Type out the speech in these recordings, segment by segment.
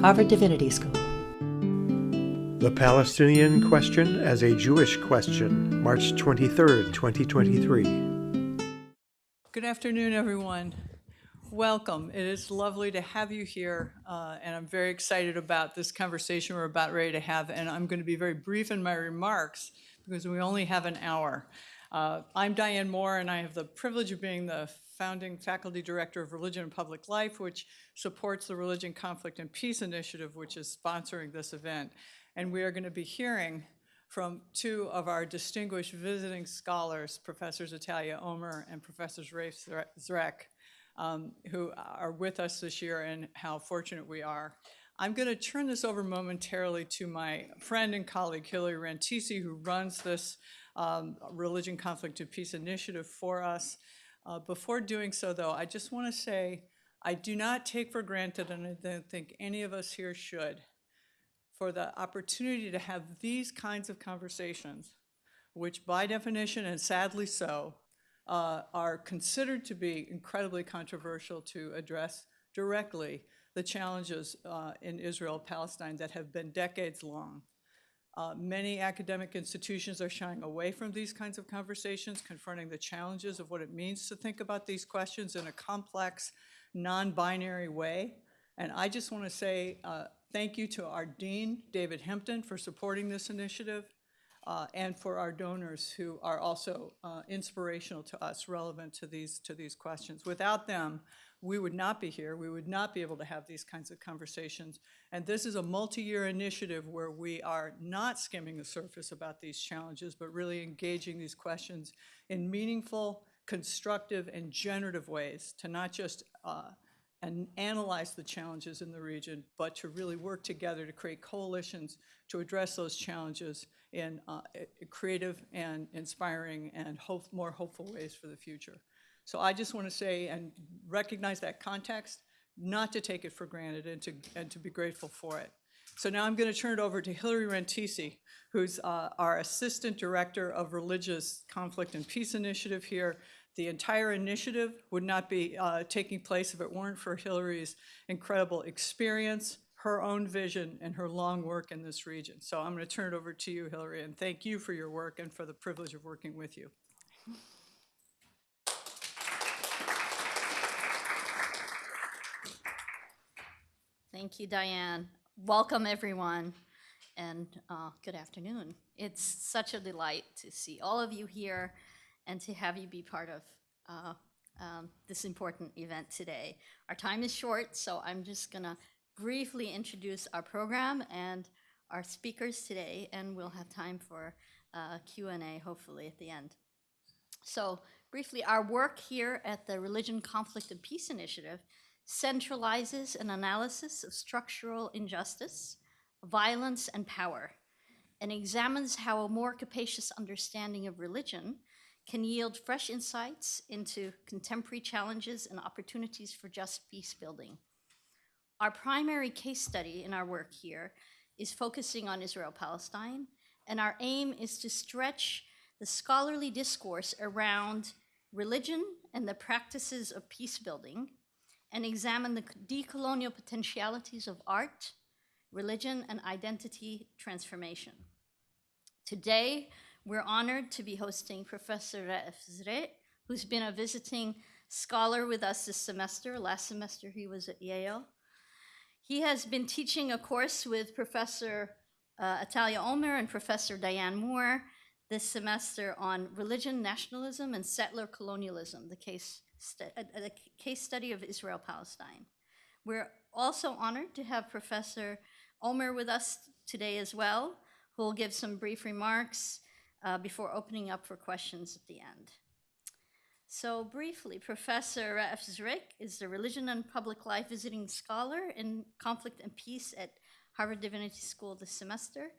Harvard Divinity School. The Palestinian Question as a Jewish Question, March 23rd, 2023. Good afternoon, everyone. Welcome. It is lovely to have you here, and I'm very excited about this conversation we're about ready to have, and I'm going to be very brief in my remarks because we only have an hour. I'm Diane Moore, and I have the privilege of being the founding faculty director of Religion and Public Life, which supports the Religion, Conflict, and Peace Initiative, which is sponsoring this event. And we are going to be hearing from two of our distinguished visiting scholars, Professors Atalia Omer and Professors Raef Zreik, who are with us this year, and how fortunate we are. I'm going to turn this over momentarily to my friend and colleague, Hilary Rantisi, who runs this Religion, Conflict, and Peace Initiative for us. Before doing so, though, I just want to say I do not take for granted, and I don't think any of us here should, for the opportunity to have these kinds of conversations, which by definition, and sadly so, are considered to be incredibly controversial to address directly the challenges in Israel, Palestine that have been decades long. Many academic institutions are shying away from these kinds of conversations, confronting the challenges of what it means to think about these questions in a complex, non-binary way. And I just want to say thank you to our dean, David Hempton, for supporting this initiative, and for our donors who are also inspirational to us, relevant to these questions. Without them, we would not be here. We would not be able to have these kinds of conversations. And this is a multi-year initiative where we are not skimming the surface about these challenges, but really engaging these questions in meaningful, constructive, and generative ways to not just and analyze the challenges in the region, but to really work together to create coalitions to address those challenges in creative and inspiring and more hopeful ways for the future. So I just want to say and recognize that context, not to take it for granted, and to be grateful for it. So now I'm going to turn it over to Hilary Rantisi, who's our Assistant Director of Religious Conflict and Peace Initiative here. The entire initiative would not be taking place if it weren't for Hilary's incredible experience, her own vision, and her long work in this region. So I'm going to turn it over to you, Hilary, and thank you for your work and for the privilege of working with you. Thank you, Diane. Welcome, everyone, and good afternoon. It's such a delight to see all of you here and to have you be part of this important event today. Our time is short, so I'm just going to briefly introduce our program and our speakers today, and we'll have time for Q&A, hopefully, at the end. So briefly, our work here at the Religion, Conflict, and Peace Initiative centralizes an analysis of structural injustice, violence, and power, and examines how a more capacious understanding of religion can yield fresh insights into contemporary challenges and opportunities for just peace building. Our primary case study in our work here is focusing on Israel-Palestine, and our aim is to stretch the scholarly discourse around religion and the practices of peace building, and examine the decolonial potentialities of art, religion, and identity transformation. Today, we're honored to be hosting Professor Raef Zreik, who's been a visiting scholar with us this semester. Last semester, he was at Yale. He has been teaching a course with Professor Atalia Omer and Professor Diane Moore this semester on religion, nationalism, and settler colonialism, the case study of Israel-Palestine. We're also honored to have Professor Omer with us today as well, who will give some brief remarks before opening up for questions at the end. So briefly, Professor Raef Zreik is the Religion and Public Life Visiting Scholar in Conflict and Peace at Harvard Divinity School this semester.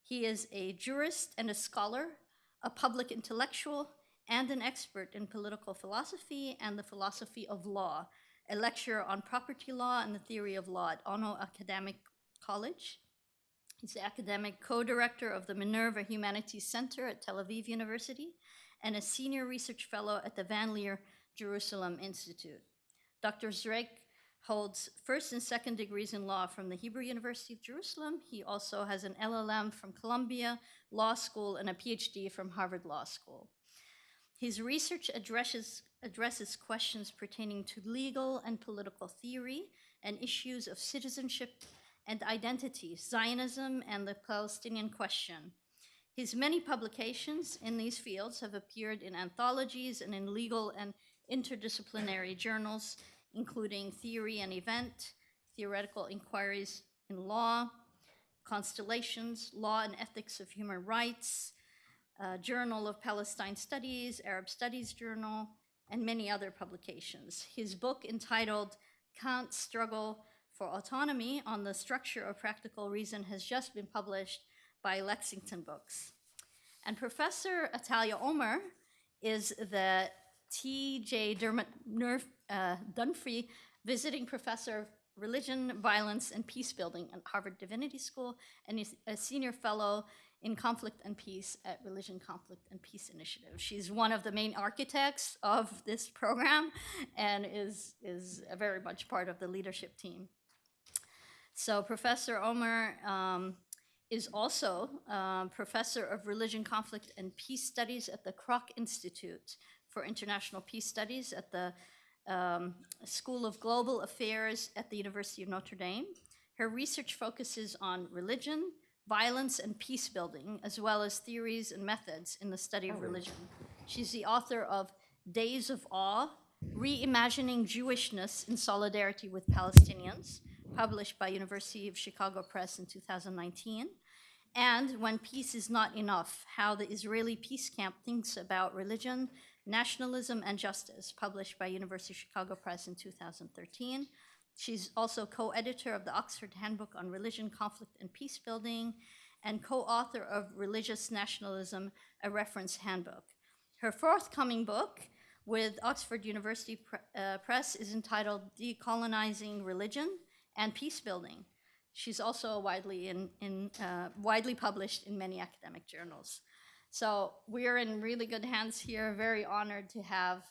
He is a jurist and a scholar, a public intellectual, and an expert in political philosophy and the philosophy of law, a lecturer on property law and the theory of law at Ono Academic College. He's the academic co-director of the Minerva Humanities Center at Tel Aviv University and a senior research fellow at the Van Leer Jerusalem Institute. Dr. Zreik holds first and second degrees in law from the Hebrew University of Jerusalem. He also has an LLM from Columbia Law School and a PhD from Harvard Law School. His research addresses questions pertaining to legal and political theory and issues of citizenship and identity, Zionism, and the Palestinian question. His many publications in these fields have appeared in anthologies and in legal and interdisciplinary journals, including Theory and Event, Theoretical Inquiries in Law, Constellations, Law and Ethics of Human Rights, Journal of Palestine Studies, Arab Studies Journal, and many other publications. His book entitled Kant's Struggle for Autonomy on the Structure of Practical Reason has just been published by Lexington Books. And Professor Atalia Omer is the T.J. Dunphy Visiting Professor of Religion, Violence, and Peace Building at Harvard Divinity School, and is a Senior Fellow in Conflict and Peace at Religion, Conflict, and Peace Initiative. She's one of the main architects of this program and is very much part of the leadership team. So Professor Omer is also Professor of Religion, Conflict, and Peace Studies at the Kroc Institute for International Peace Studies at the School of Global Affairs at the University of Notre Dame. Her research focuses on religion, violence, and peace building, as well as theories and methods in the study of religion. She's the author of Days of Awe, Reimagining Jewishness in Solidarity with Palestinians, published by University of Chicago Press in 2019, and When Peace is Not Enough, How the Israeli Peace Camp Thinks About Religion, Nationalism, and Justice, published by University of Chicago Press in 2013. She's also co-editor of the Oxford Handbook on Religion, Conflict, and Peace Building, and co-author of Religious Nationalism, a Reference Handbook. Her forthcoming book with Oxford University Press is entitled Decolonizing Religion and Peace Building. She's also widely published in many academic journals. So we're in really good hands here, very honored to have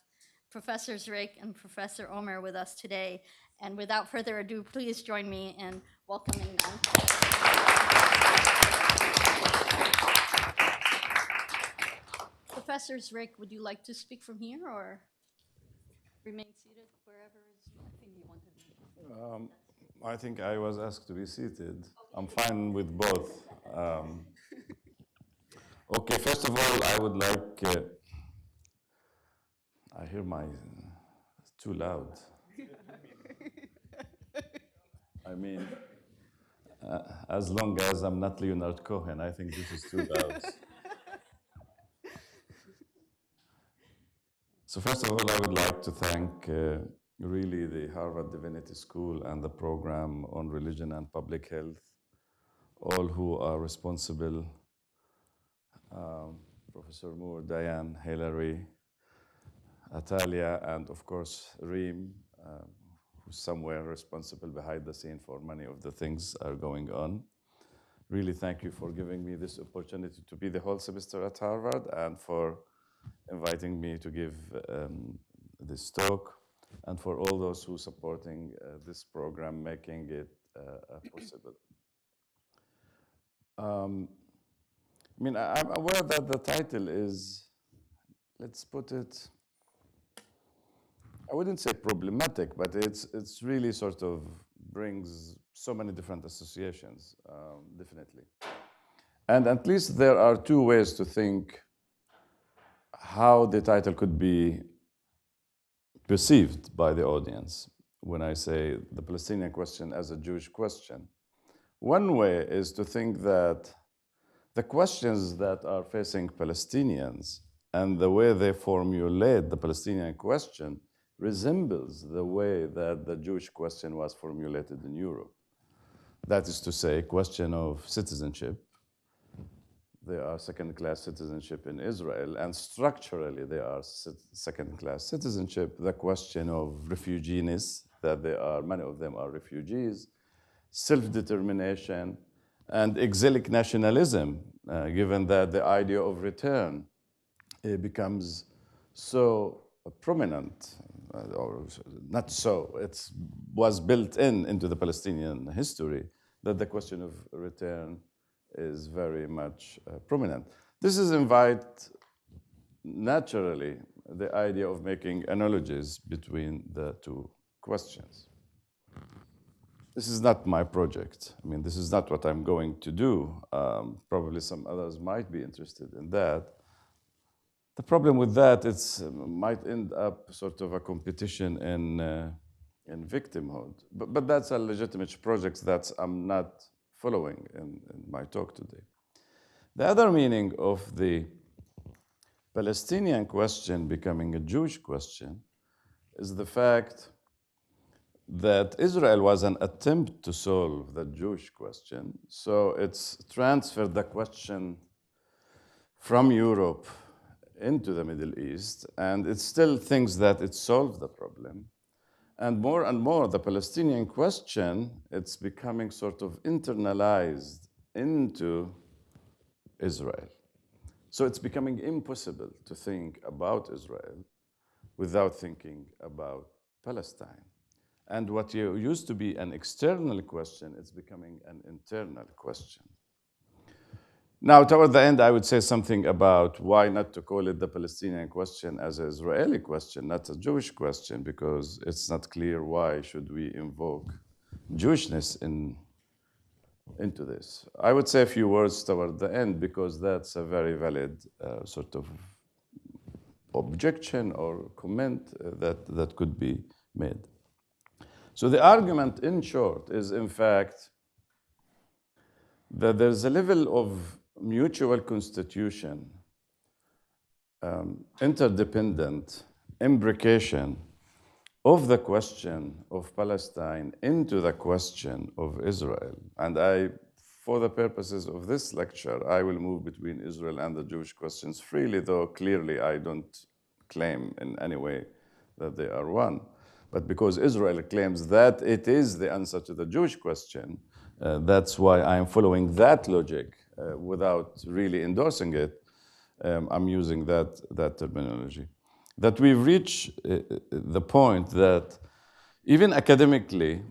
Professor Zreik and Professor Omer with us today. And without further ado, please join me in welcoming them. Professor Zreik, would you like to speak from here or remain seated wherever I think you want to be? I think I was asked to be seated. Okay. I'm fine with both. Okay, first of all, I would like, I hear it's too loud. I mean, as long as I'm not Leonard Cohen, I think this is too loud. So first of all, I would like to thank really the Harvard Divinity School and the program on religion and public health, all who are responsible, Professor Moore, Diane, Hilary, Atalia, and of course, Reem, who's somewhere responsible behind the scene for many of the things are going on. Really thank you for giving me this opportunity to be the whole semester at Harvard and for inviting me to give this talk, and for all those who are supporting this program, making it possible. I mean, I'm aware that the title is, let's put it, I wouldn't say problematic, but it's really sort of brings so many different associations, definitely. And at least there are two ways to think how the title could be perceived by the audience when I say the Palestinian question as a Jewish question. One way is to think that the questions that are facing Palestinians and the way they formulate the Palestinian question resembles the way that the Jewish question was formulated in Europe. That is to say, question of citizenship. There are second-class citizenship in Israel, and structurally there are second-class citizenship. The question of refugees, that many of them are refugees, self-determination, and exilic nationalism, given that the idea of return becomes so prominent or not so, it was built into the Palestinian history, that the question of return is very much prominent. This is invite naturally the idea of making analogies between the two questions. This is not my project. I mean, this is not what I'm going to do. Probably some others might be interested in that. The problem with that, it might end up sort of a competition in victimhood. But that's a legitimate project that I'm not following in my talk today. The other meaning of the Palestinian question becoming a Jewish question is the fact that Israel was an attempt to solve the Jewish question. So it's transferred the question from Europe into the Middle East, and it still thinks that it solved the problem. And more, the Palestinian question, it's becoming sort of internalized into Israel. So it's becoming impossible to think about Israel without thinking about Palestine. And what used to be an external question, it's becoming an internal question. Now, toward the end, I would say something about why not to call it the Palestinian question as an Israeli question, not a Jewish question, because it's not clear why should we invoke Jewishness into this. I would say a few words toward the end, because that's a very valid sort of objection or comment that could be made. So the argument, in short, is in fact that there's a level of mutual constitution, interdependent imbrication of the question of Palestine into the question of Israel. And for the purposes of this lecture, I will move between Israel and the Jewish questions freely, though clearly I don't claim in any way that they are one. But because Israel claims that it is the answer to the Jewish question, that's why I'm following that logic without really endorsing it. I'm using that terminology. That we've reached the point that even academically,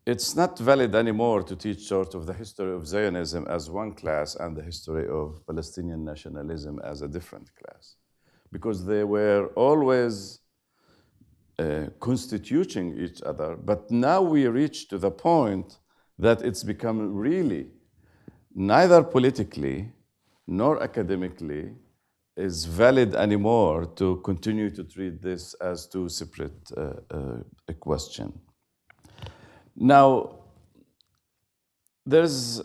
it's not valid anymore to teach sort of the history of Zionism as one class and the history of Palestinian nationalism as a different class, because they were always constituting each other. But now we reach to the point that it's become really neither politically nor academically is valid anymore to continue to treat this as two separate questions. Now, there's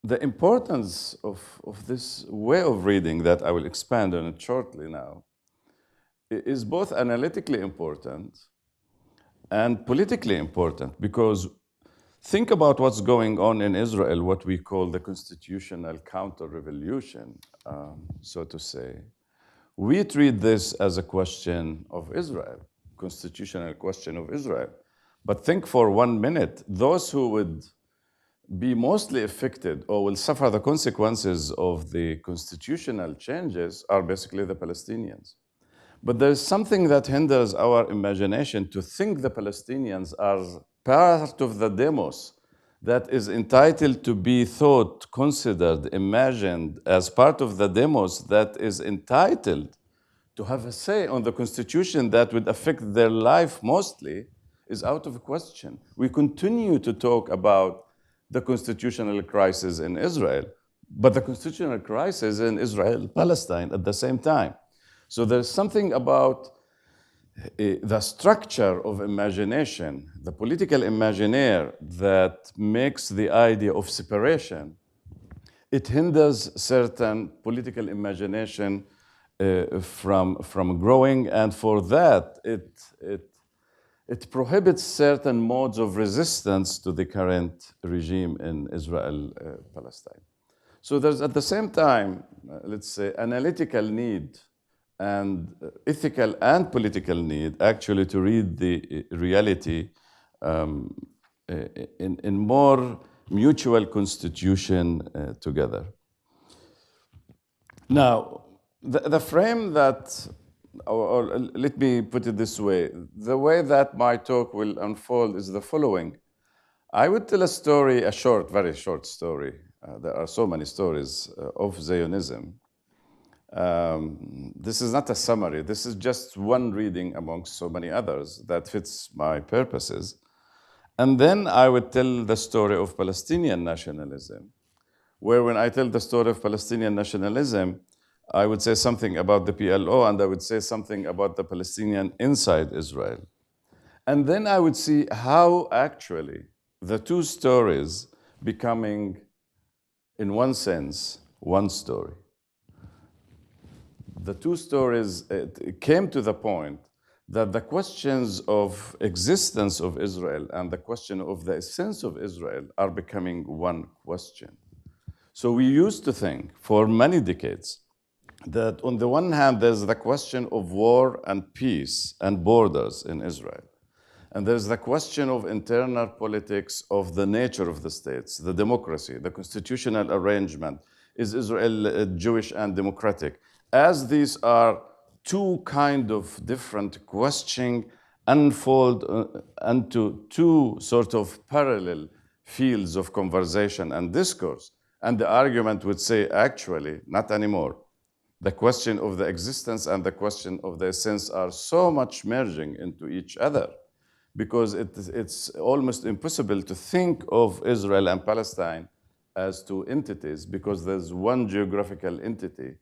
the importance of this way of reading that I will expand on it shortly now, is both analytically important and politically important, because think about what's going on in Israel, what we call the constitutional counter-revolution, so to say. We treat this as a question of Israel, constitutional question of Israel. But think for 1 minute, those who would be mostly affected or will suffer the consequences of the constitutional changes are basically the Palestinians. But there's something that hinders our imagination to think the Palestinians are part of the demos that is entitled to be thought, considered, imagined as part of the demos that is entitled to have a say on the constitution that would affect their life mostly is out of question. We continue to talk about the constitutional crisis in Israel, but the constitutional crisis in Israel, Palestine at the same time. So there's something about the structure of imagination, the political imaginaire that makes the idea of separation. It hinders certain political imagination from growing, and for that, it prohibits certain modes of resistance to the current regime in Israel, Palestine. So there's at the same time, let's say, analytical need and ethical and political need actually to read the reality in more mutual constitution together. Now, the frame that or let me put it this way. The way that my talk will unfold is the following. I would tell a story, a short, very short story. There are so many stories of Zionism. This is not a summary. This is just one reading amongst so many others that fits my purposes. And then I would tell the story of Palestinian nationalism, where when I tell the story of Palestinian nationalism, I would say something about the PLO and I would say something about the Palestinian inside Israel. And then I would see how actually the two stories becoming, in one sense, one story. The two stories came to the point that the questions of existence of Israel and the question of the essence of Israel are becoming one question. So we used to think for many decades that on the one hand, there's the question of war and peace and borders in Israel. And there's the question of internal politics of the nature of the states, the democracy, the constitutional arrangement. Is Israel Jewish and democratic? As these are two kind of different questions unfold into two sort of parallel fields of conversation and discourse. And the argument would say, actually, not anymore. The question of the existence and the question of the essence are so much merging into each other because it's almost impossible to think of Israel and Palestine as two entities because there's one geographical entity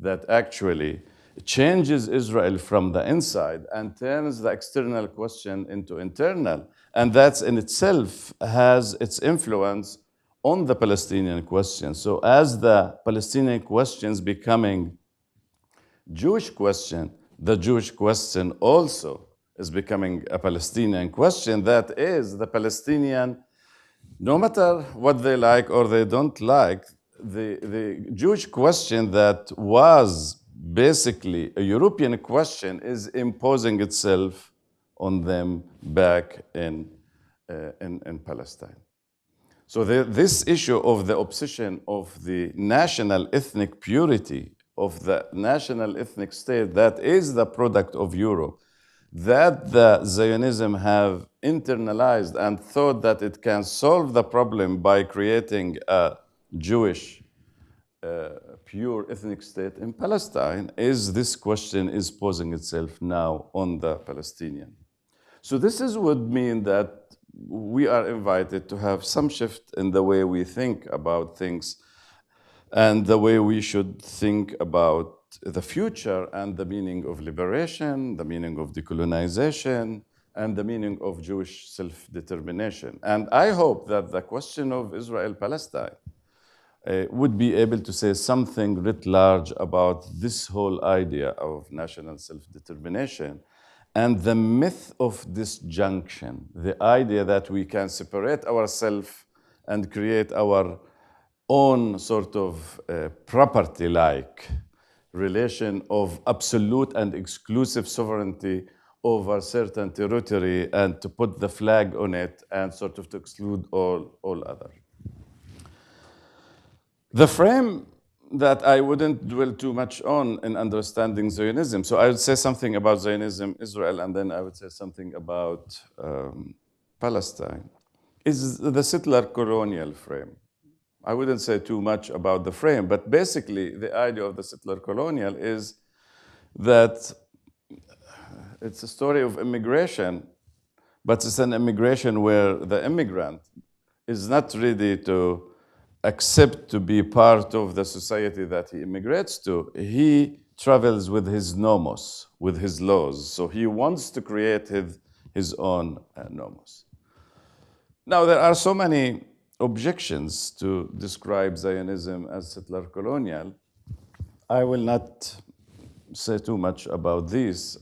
that actually changes Israel from the inside and turns the external question into internal. And that in itself has its influence on the Palestinian question. So as the Palestinian question is becoming Jewish question, the Jewish question also is becoming a Palestinian question. That is the Palestinian, no matter what they like or they don't like, the Jewish question that was basically a European question is imposing itself on them back in Palestine. So this issue of the obsession of the national ethnic purity of the national ethnic state that is the product of Europe, that the Zionism have internalized and thought that it can solve the problem by creating a Jewish pure ethnic state in Palestine, is this question is posing itself now on the Palestinian. So this would mean that we are invited to have some shift in the way we think about things and the way we should think about the future and the meaning of liberation, the meaning of decolonization, and the meaning of Jewish self-determination. And I hope that the question of Israel-Palestine would be able to say something writ large about this whole idea of national self-determination and the myth of disjunction, the idea that we can separate ourselves and create our own sort of property-like relation of absolute and exclusive sovereignty over certain territory and to put the flag on it and sort of to exclude all other. The frame that I wouldn't dwell too much on in understanding Zionism. So I would say something about Zionism, Israel, and then I would say something about Palestine, is the settler colonial frame. I wouldn't say too much about the frame, but basically the idea of the settler colonial is that it's a story of immigration, but it's an immigration where the immigrant is not ready to accept to be part of the society that he immigrates to. He travels with his nomos, with his laws. So he wants to create his own nomos. Now, there are so many objections to describe Zionism as settler colonial. I will not say too much about these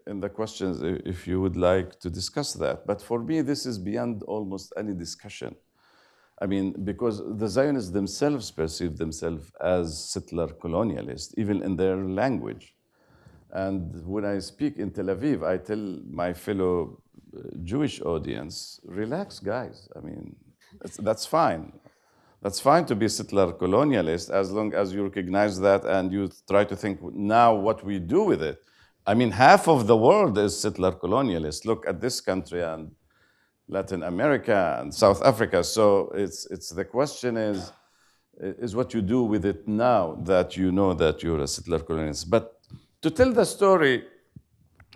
in the questions if you would like to discuss that. But for me, this is beyond almost any discussion. I mean, because the Zionists themselves perceive themselves as settler colonialists, even in their language. And when I speak in Tel Aviv, I tell my fellow Jewish audience, relax, guys. I mean, that's fine. That's fine to be settler colonialist as long as you recognize that and you try to think now what we do with it. I mean, half of the world is settler colonialist. Look at this country and Latin America and South Africa. So it's the question is what you do with it now that you know that you're a settler colonialist. But to tell the story,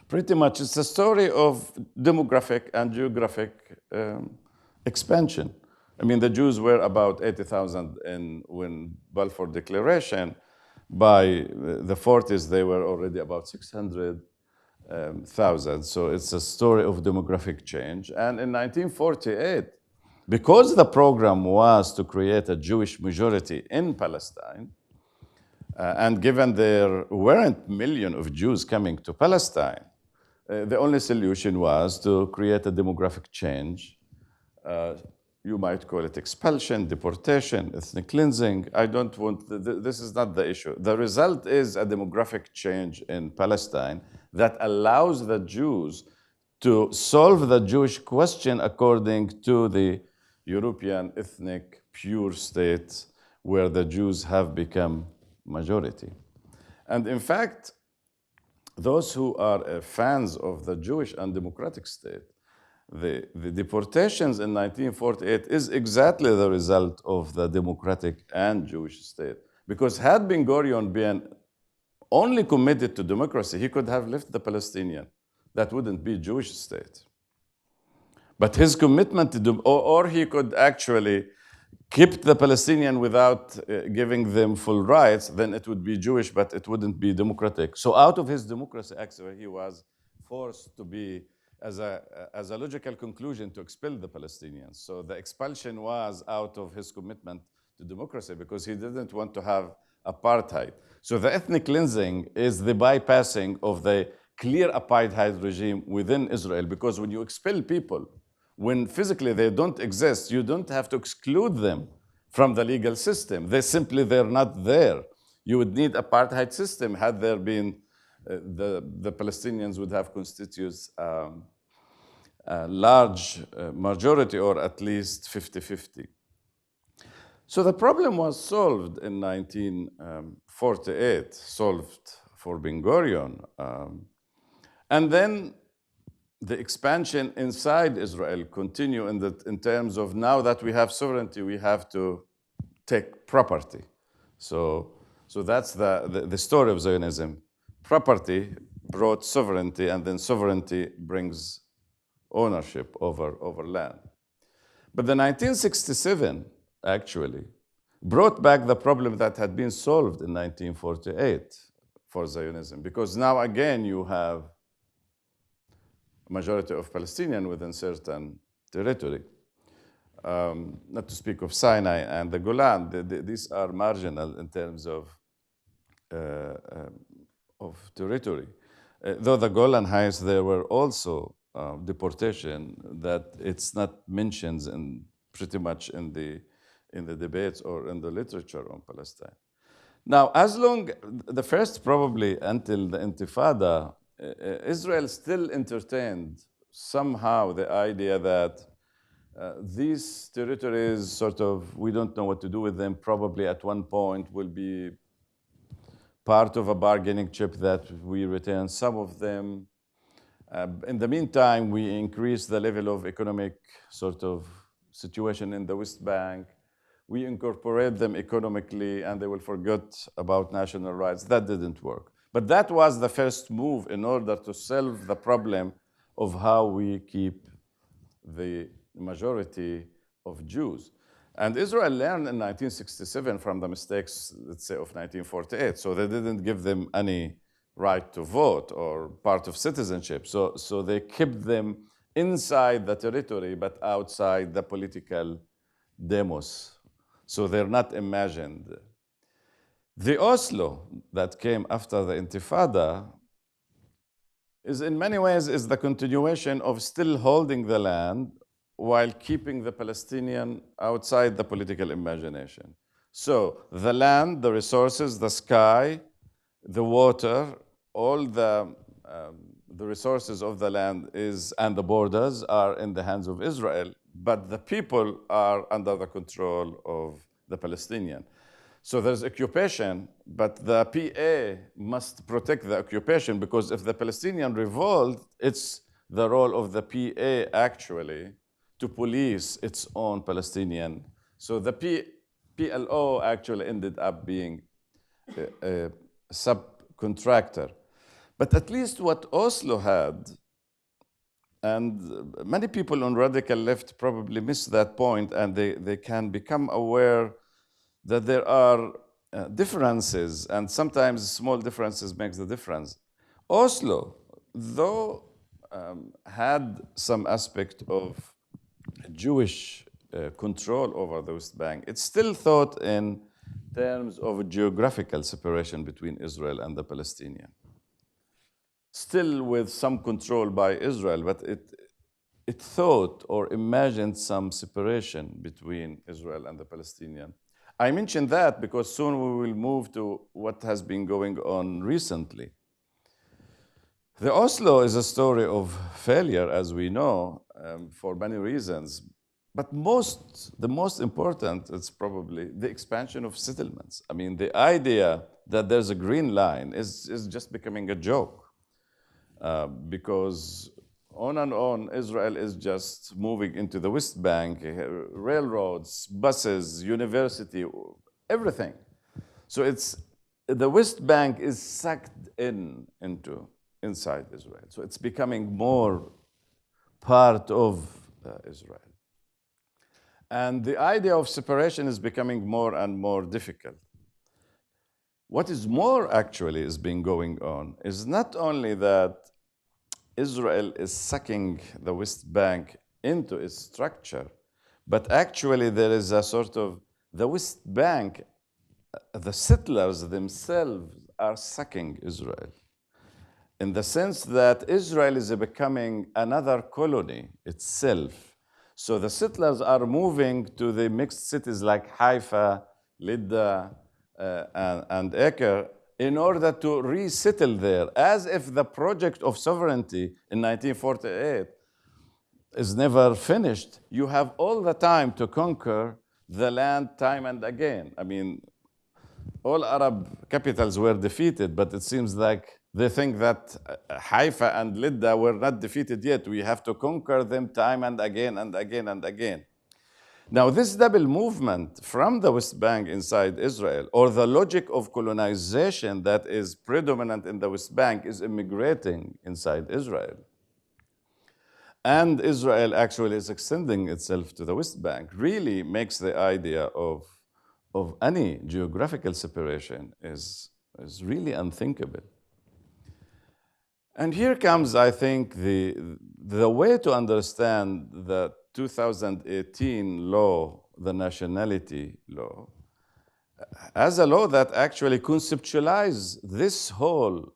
pretty much it's a story of demographic and geographic expansion. I mean, the Jews were about 80,000 when Balfour Declaration. By the 40s, they were already about 600,000. So it's a story of demographic change. And in 1948, because the program was to create a Jewish majority in Palestine, and given there weren't millions of Jews coming to Palestine, the only solution was to create a demographic change. You might call it expulsion, deportation, ethnic cleansing. I don't want, this is not the issue. The result is a demographic change in Palestine that allows the Jews to solve the Jewish question according to the European ethnic pure state where the Jews have become majority. And in fact, those who are fans of the Jewish and democratic state, the deportations in 1948 is exactly the result of the democratic and Jewish state. Because had Ben-Gurion been only committed to democracy, he could have left the Palestinian. That wouldn't be Jewish state. But his commitment to, or he could actually keep the Palestinian without giving them full rights, then it would be Jewish, but it wouldn't be democratic. So out of his democracy, actually, he was forced to be, as a logical conclusion, to expel the Palestinians. So the expulsion was out of his commitment to democracy because he didn't want to have apartheid. So the ethnic cleansing is the bypassing of the clear apartheid regime within Israel, because when you expel people, when physically they don't exist, you don't have to exclude them from the legal system. They're not there. You would need apartheid system. Had there been, the Palestinians would have constitutes a large majority, or at least 50-50. So the problem was solved in 1948, solved for Ben-Gurion. And then the expansion inside Israel continue in terms of now that we have sovereignty, we have to take property. So that's the story of Zionism. Property brought sovereignty, and then sovereignty brings ownership over land. But the 1967 actually brought back the problem that had been solved in 1948 for Zionism, because now again you have majority of Palestinians within certain territory. Not to speak of Sinai and the Golan, these are marginal in terms of territory. Though the Golan Heights, there were also deportation that it's not mentioned pretty much in the debates or in the literature on Palestine. Now, the first probably until the Intifada, Israel still entertained somehow the idea that these territories we don't know what to do with them, probably at one point will be part of a bargaining chip that we retain some of them. In the meantime, we increase the level of economic situation in the West Bank. We incorporate them economically, and they will forget about national rights. That didn't work. But that was the first move in order to solve the problem of how we keep the majority of Jews. And Israel learned in 1967 from the mistakes, let's say, of 1948. So they didn't give them any right to vote or part of citizenship. So they kept them inside the territory, but outside the political demos. So they're not imagined. The Oslo that came after the Intifada is in many ways is the continuation of still holding the land while keeping the Palestinian outside the political imagination. So the land, the resources, the sky, the water, all the resources of the land and the borders are in the hands of Israel, but the people are under the control of the Palestinian. So there's occupation, but the PA must protect the occupation, because if the Palestinian revolt, it's the role of the PA actually to police its own Palestinian. So the PLO actually ended up being a subcontractor. But at least what Oslo had, and many people on radical left probably miss that point, and they can become aware that there are differences, and sometimes small differences makes the difference. Oslo, though, had some aspect of Jewish control over the West Bank, it's still thought in terms of a geographical separation between Israel and the Palestinian. Still with some control by Israel, but it thought or imagined some separation between Israel and the Palestinian. I mention that because soon we will move to what has been going on recently. The Oslo is a story of failure, as we know, for many reasons. But the most important is probably the expansion of settlements. I mean, the idea that there's a green line is just becoming a joke. Because on and on, Israel is just moving into the West Bank, railroads, buses, university, everything. So the West Bank is sucked inside Israel. So it's becoming more part of Israel. And the idea of separation is becoming more and more difficult. What is more actually is being going on is not only that Israel is sucking the West Bank into its structure, but actually there is a sort of, the West Bank, the settlers themselves are sucking Israel, in the sense that Israel is becoming another colony itself. So the settlers are moving to the mixed cities like Haifa, Lydda, and Acre, in order to resettle there, as if the project of sovereignty in 1948 is never finished. You have all the time to conquer the land time and again. I mean, all Arab capitals were defeated, but it seems like they think that Haifa and Lydda were not defeated yet. We have to conquer them time and again and again and again. Now, this double movement from the West Bank inside Israel, or the logic of colonization that is predominant in the West Bank, is immigrating inside Israel. And Israel actually is extending itself to the West Bank, really makes the idea of any geographical separation is really unthinkable. And here comes, I think, the way to understand the 2018 law, the nationality law, as a law that actually conceptualizes this whole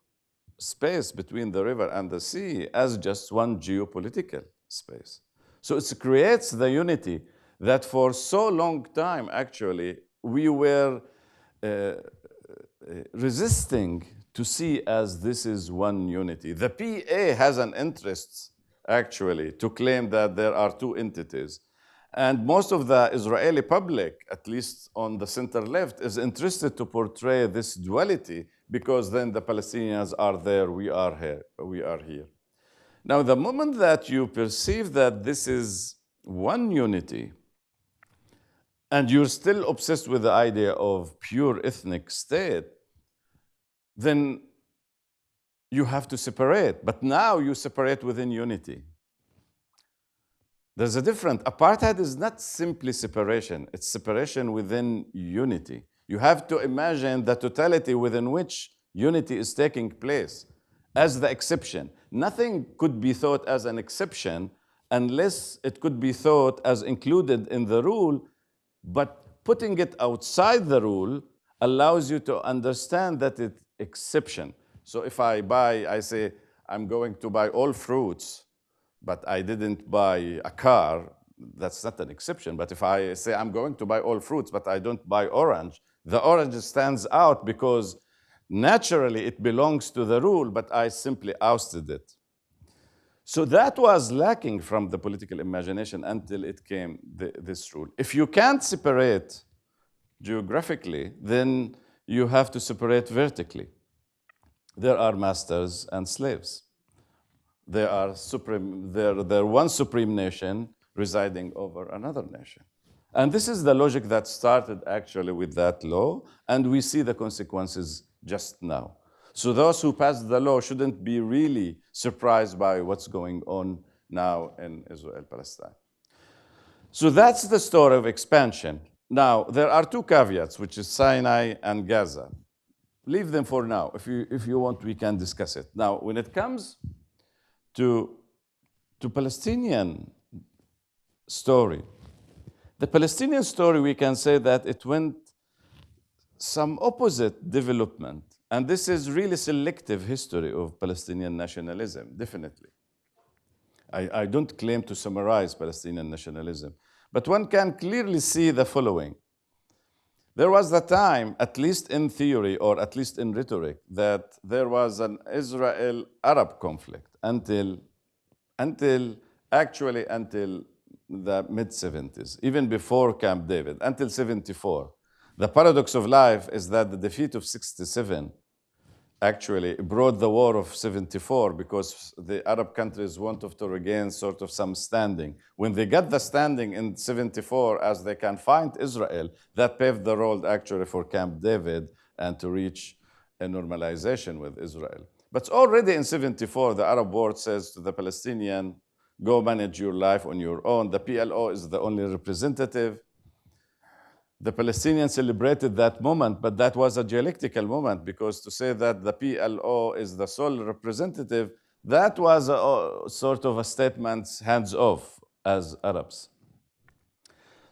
space between the river and the sea as just one geopolitical space. So it creates the unity that for so long time, actually, we were resisting to see as this is one unity. The PA has an interest, actually, to claim that there are two entities. And most of the Israeli public, at least on the center left, is interested to portray this duality, because then the Palestinians are there, we are here. Now, the moment that you perceive that this is one unity, and you're still obsessed with the idea of pure ethnic state, then you have to separate. But now you separate within unity. There's a difference. Apartheid is not simply separation. It's separation within unity. You have to imagine the totality within which unity is taking place as the exception. Nothing could be thought as an exception unless it could be thought as included in the rule, but putting it outside the rule allows you to understand that it's exception. So if I say, I'm going to buy all fruits, but I didn't buy a car, that's not an exception. But if I say I'm going to buy all fruits, but I don't buy orange, the orange stands out because naturally it belongs to the rule, but I simply ousted it. So that was lacking from the political imagination until it came this rule. If you can't separate geographically, then you have to separate vertically. There are masters and slaves. They're one supreme nation residing over another nation. And this is the logic that started actually with that law, and we see the consequences just now. So those who passed the law shouldn't be really surprised by what's going on now in Israel-Palestine. So that's the story of expansion. Now, there are two caveats, which is Sinai and Gaza. Leave them for now. If you want, we can discuss it. Now, when it comes to Palestinian story, the Palestinian story, we can say that it went some opposite development. And this is really selective history of Palestinian nationalism, definitely. I don't claim to summarize Palestinian nationalism, but one can clearly see the following. There was the time, at least in theory or at least in rhetoric, that there was an Israel-Arab conflict until the mid-70s, even before Camp David, until 74. The paradox of life is that the defeat of 67 actually brought the war of 74 because the Arab countries wanted to regain sort of some standing. When they got the standing in 74 as they can find Israel, that paved the road actually for Camp David and to reach a normalization with Israel. But already in 74, the Arab world says to the Palestinian, go manage your life on your own. The PLO is the only representative. The Palestinians celebrated that moment, but that was a dialectical moment because to say that the PLO is the sole representative, that was a sort of a statement hands-off as Arabs.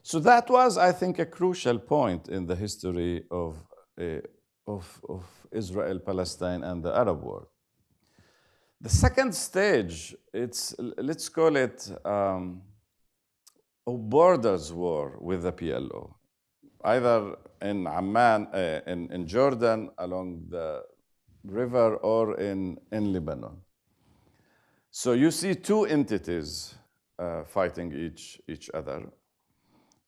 So that was, I think, a crucial point in the history of Israel, Palestine, and the Arab world. The second stage, let's call it a borders war with the PLO. Either in Amman, in Jordan, along the river, or in Lebanon. So you see two entities fighting each other.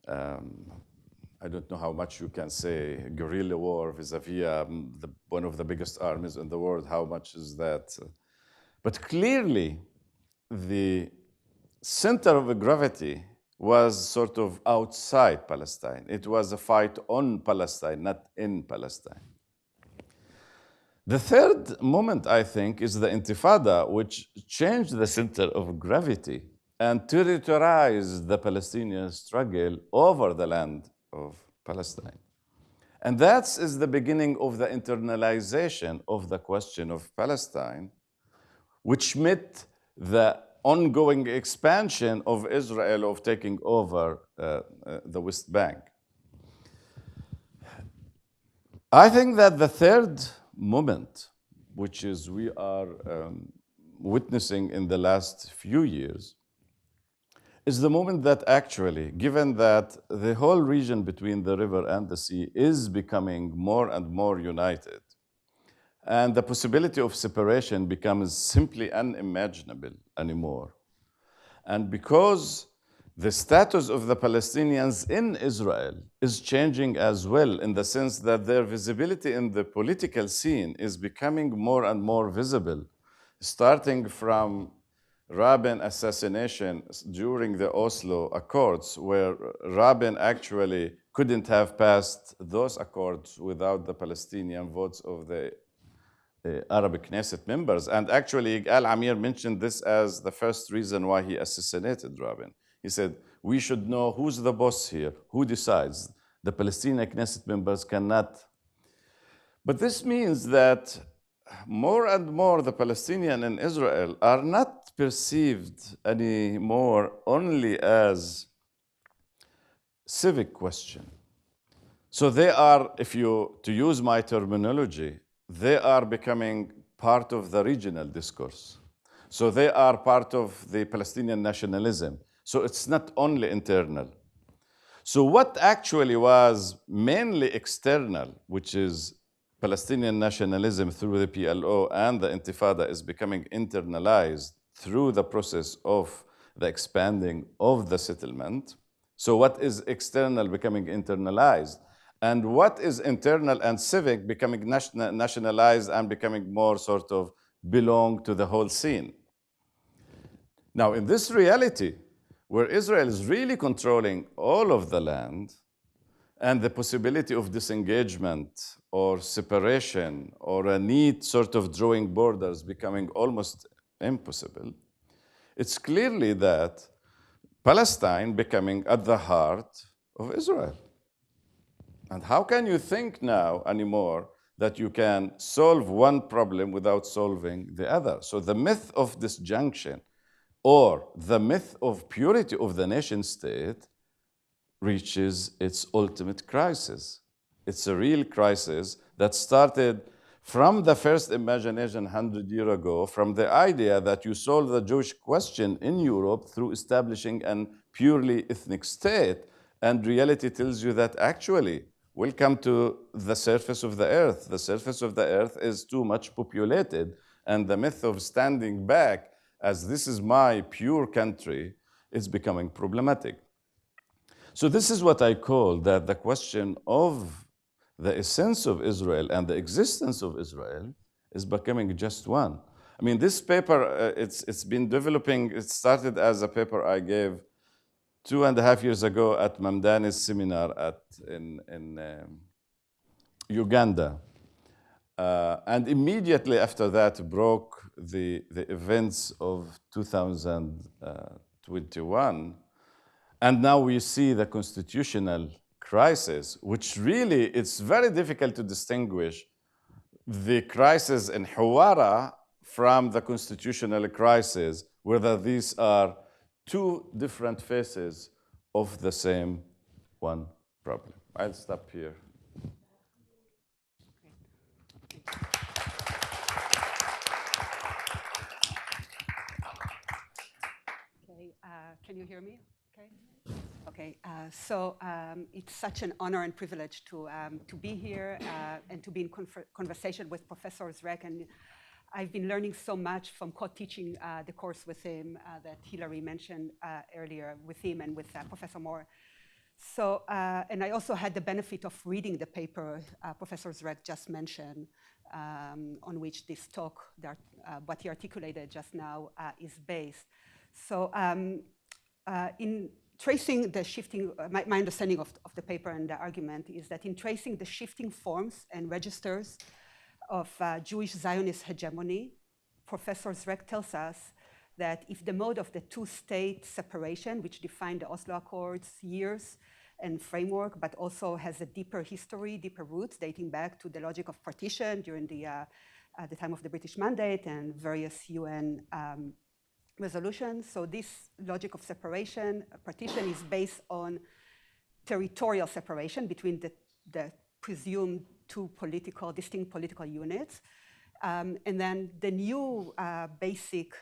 I don't know how much you can say guerrilla war vis-a-vis one of the biggest armies in the world. How much is that? But clearly, the center of gravity was sort of outside Palestine. It was a fight on Palestine, not in Palestine. The third moment, I think, is the Intifada, which changed the center of gravity and territorialized the Palestinian struggle over the land of Palestine. And that is the beginning of the internalization of the question of Palestine, which met the ongoing expansion of Israel of taking over the West Bank. I think that the third moment, which is we are witnessing in the last few years, is the moment that actually, given that the whole region between the river and the sea is becoming more and more united, and the possibility of separation becomes simply unimaginable anymore. And because the status of the Palestinians in Israel is changing as well, in the sense that their visibility in the political scene is becoming more and more visible, starting from Rabin assassination during the Oslo Accords, where Rabin actually couldn't have passed those accords without the Palestinian votes of the Arabic Knesset members. And actually, Al-Amir mentioned this as the first reason why he assassinated Rabin. He said, we should know who's the boss here, who decides. The Palestinian Knesset members cannot. But this means that more and more the Palestinian in Israel are not perceived anymore only as civic question. So they are, to use my terminology, they are becoming part of the regional discourse. So they are part of the Palestinian nationalism. So it's not only internal. So what actually was mainly external, which is Palestinian nationalism through the PLO and the Intifada, is becoming internalized through the process of the expanding of the settlement. So what is external becoming internalized? and what is internal and civic becoming nationalized and becoming more sort of belong to the whole scene. Now, in this reality, where Israel is really controlling all of the land, and the possibility of disengagement or separation or a neat sort of drawing borders becoming almost impossible, it's clearly that Palestine becoming at the heart of Israel. And how can you think now anymore that you can solve one problem without solving the other? So the myth of disjunction or the myth of purity of the nation state reaches its ultimate crisis. It's a real crisis that started from the first imagination 100 years ago, from the idea that you solve the Jewish question in Europe through establishing a purely ethnic state. And reality tells you that actually, welcome to the surface of the earth. The surface of the earth is too much populated. And the myth of standing back as this is my pure country is becoming problematic. So this is what I call that the question of the essence of Israel and the existence of Israel is becoming just one. I mean, this paper, it's been developing, it started as a paper I gave 2.5 years ago at Mamdani's seminar in Uganda. And immediately after that broke the events of 2021. And now we see the constitutional crisis, which really, it's very difficult to distinguish the crisis in Hawara from the constitutional crisis, whether these are two different faces of the same one problem. I'll stop here. Okay, can you hear me? Okay. Okay, so it's such an honor and privilege to be here and to be in conversation with Professor Zreik. And I've been learning so much from co-teaching the course with him that Hilary mentioned earlier, with him and with Professor Moore. So, and I also had the benefit of reading the paper Professor Zreik just mentioned, on which this talk, what he articulated just now, is based. So, in tracing the shifting, my understanding of the paper and the argument is that in tracing the shifting forms and registers of Jewish Zionist hegemony, Professor Zreik tells us that if the mode of the two-state separation, which defined the Oslo Accords years and framework, but also has a deeper history, deeper roots dating back to the logic of partition during the time of the British Mandate and various UN resolutions. So this logic of separation, partition, is based on territorial separation between the presumed two distinct political units. And then the new basic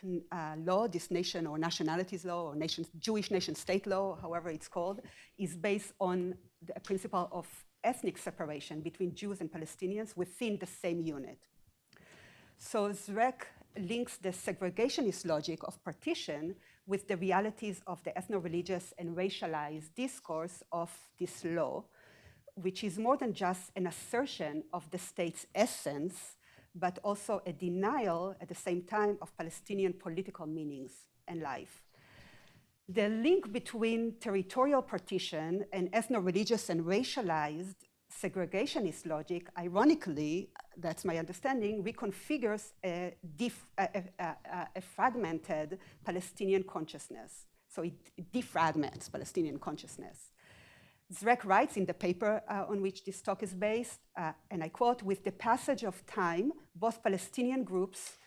law, this nation or nationalities law or Jewish nation state law, however it's called, is based on the principle of ethnic separation between Jews and Palestinians within the same unit. So Zreik links the segregationist logic of partition with the realities of the ethno-religious and racialized discourse of this law, which is more than just an assertion of the state's essence, but also a denial at the same time of Palestinian political meanings and life. The link between territorial partition and ethno-religious and racialized segregationist logic, ironically, that's my understanding, reconfigures a fragmented Palestinian consciousness. So it defragments Palestinian consciousness. Zreik writes in the paper on which this talk is based, and I quote, "With the passage of time, both Palestinian groups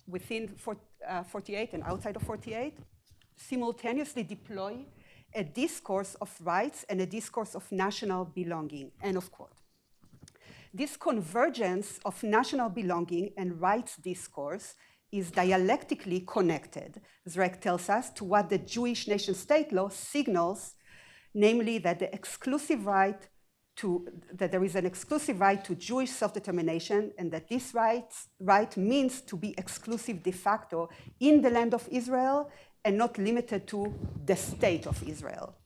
within 48 and outside of 48 simultaneously deploy a discourse of rights and a discourse of national belonging," end of quote. This convergence of national belonging and rights discourse is dialectically connected, Zreik tells us, to what the Jewish nation-state law signals, namely that there is an exclusive right to Jewish self-determination, and that this right means to be exclusive de facto in the land of Israel and not limited to the state of Israel.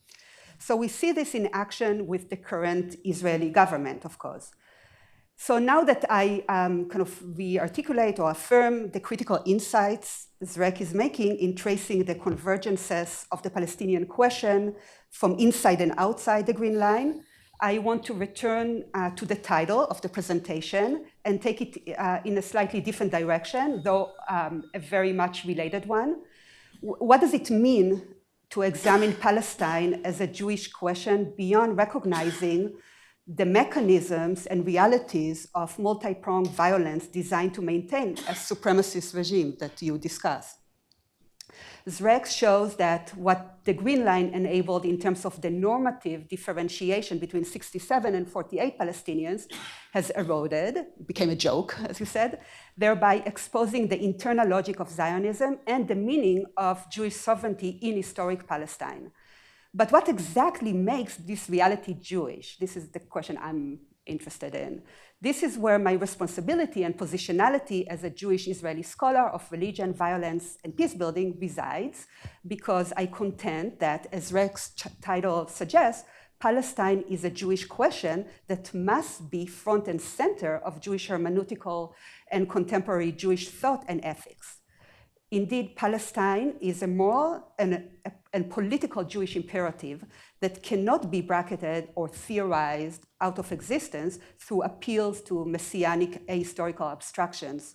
So we see this in action with the current Israeli government, of course. So now that I kind of re-articulate or affirm the critical insights Zreik is making in tracing the convergences of the Palestinian question from inside and outside the Green Line, I want to return to the title of the presentation and take it in a slightly different direction, though a very much related one. What does it mean to examine Palestine as a Jewish question beyond recognizing the mechanisms and realities of multi-pronged violence designed to maintain a supremacist regime that you discussed? Zreik shows that what the Green Line enabled in terms of the normative differentiation between 67 and 48 Palestinians has eroded, became a joke, as you said, thereby exposing the internal logic of Zionism and the meaning of Jewish sovereignty in historic Palestine. But what exactly makes this reality Jewish? This is the question I'm interested in. This is where my responsibility and positionality as a Jewish Israeli scholar of religion, violence, and peace building resides, because I contend that, as Zreik's title suggests, Palestine is a Jewish question that must be front and center of Jewish hermeneutical and contemporary Jewish thought and ethics. Indeed, Palestine is a moral and political Jewish imperative that cannot be bracketed or theorized out of existence through appeals to messianic ahistorical abstractions.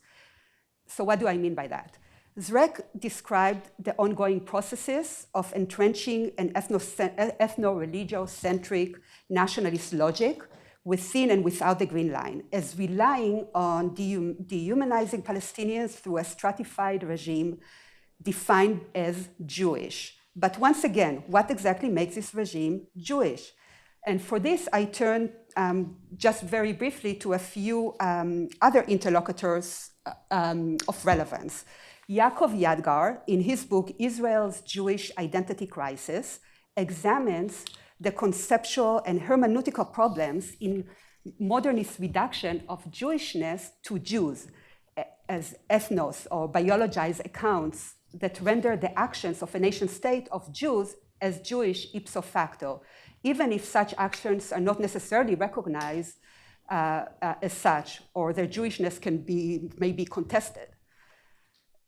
So what do I mean by that? Zreik described the ongoing processes of entrenching an ethno-religio-centric nationalist logic within and without the Green Line as relying on dehumanizing Palestinians through a stratified regime defined as Jewish. But once again, what exactly makes this regime Jewish? And for this, I turn just very briefly to a few other interlocutors of relevance. Yaakov Yadgar, in his book, Israel's Jewish Identity Crisis, examines the conceptual and hermeneutical problems in modernist reduction of Jewishness to Jews as ethnos or biologized accounts that render the actions of a nation state of Jews as Jewish ipso facto, even if such actions are not necessarily recognized as such, or their Jewishness may be contested.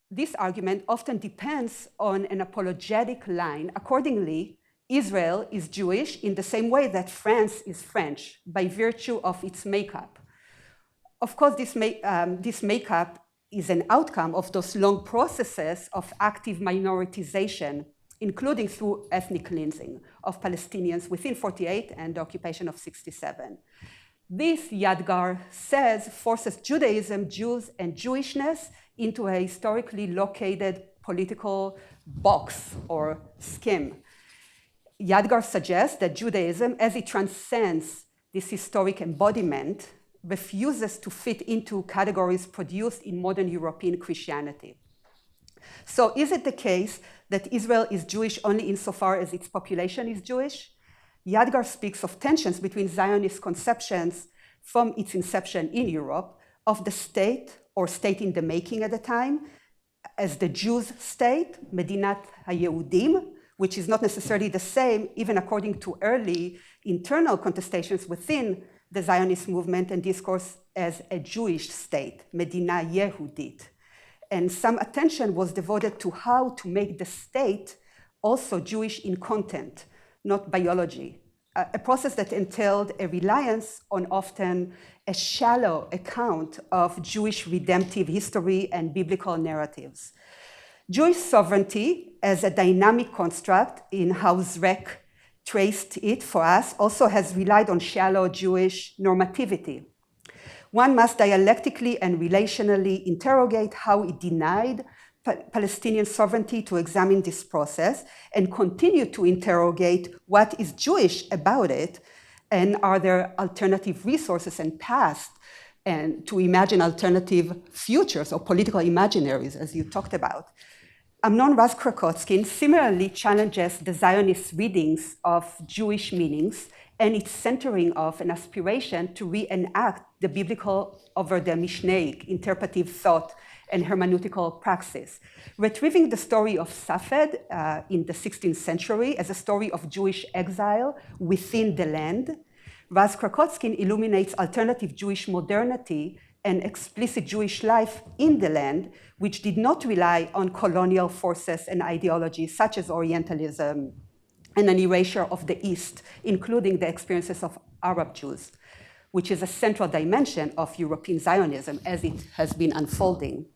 This argument often depends on an apologetic line. Accordingly, Israel is Jewish in the same way that France is French, by virtue of its makeup. Of course, this makeup is an outcome of those long processes of active minoritization, including through ethnic cleansing of Palestinians within 48 and the occupation of 67. This, Yadgar says, forces Judaism, Jews, and Jewishness into a historically located political box or scheme. Yadgar suggests that Judaism, as it transcends this historic embodiment, refuses to fit into categories produced in modern European Christianity. So is it the case that Israel is Jewish only insofar as its population is Jewish? Yadgar speaks of tensions between Zionist conceptions from its inception in Europe of the state or state in the making at the time as the Jews' state, Medinat HaYehudim, which is not necessarily the same, even according to early internal contestations within the Zionist movement and discourse, as a Jewish state, Medina Yehudit. And some attention was devoted to how to make the state also Jewish in content, not biology, a process that entailed a reliance on often a shallow account of Jewish redemptive history and biblical narratives. Jewish sovereignty as a dynamic construct, in how Zreik traced it for us, also has relied on shallow Jewish normativity. One must dialectically and relationally interrogate how it denied Palestinian sovereignty to examine this process and continue to interrogate what is Jewish about it, and are there alternative resources and paths, and to imagine alternative futures or political imaginaries, as you talked about. Amnon Raz-Krakotkin similarly challenges the Zionist readings of Jewish meanings and its centering of an aspiration to reenact the biblical over the Mishnaic interpretive thought and hermeneutical praxis, retrieving the story of Safed in the 16th century as a story of Jewish exile within the land. Raz Krakotskine illuminates alternative Jewish modernity and explicit Jewish life in the land, which did not rely on colonial forces and ideologies such as Orientalism and an erasure of the East, including the experiences of Arab Jews, which is a central dimension of European Zionism as it has been unfolding.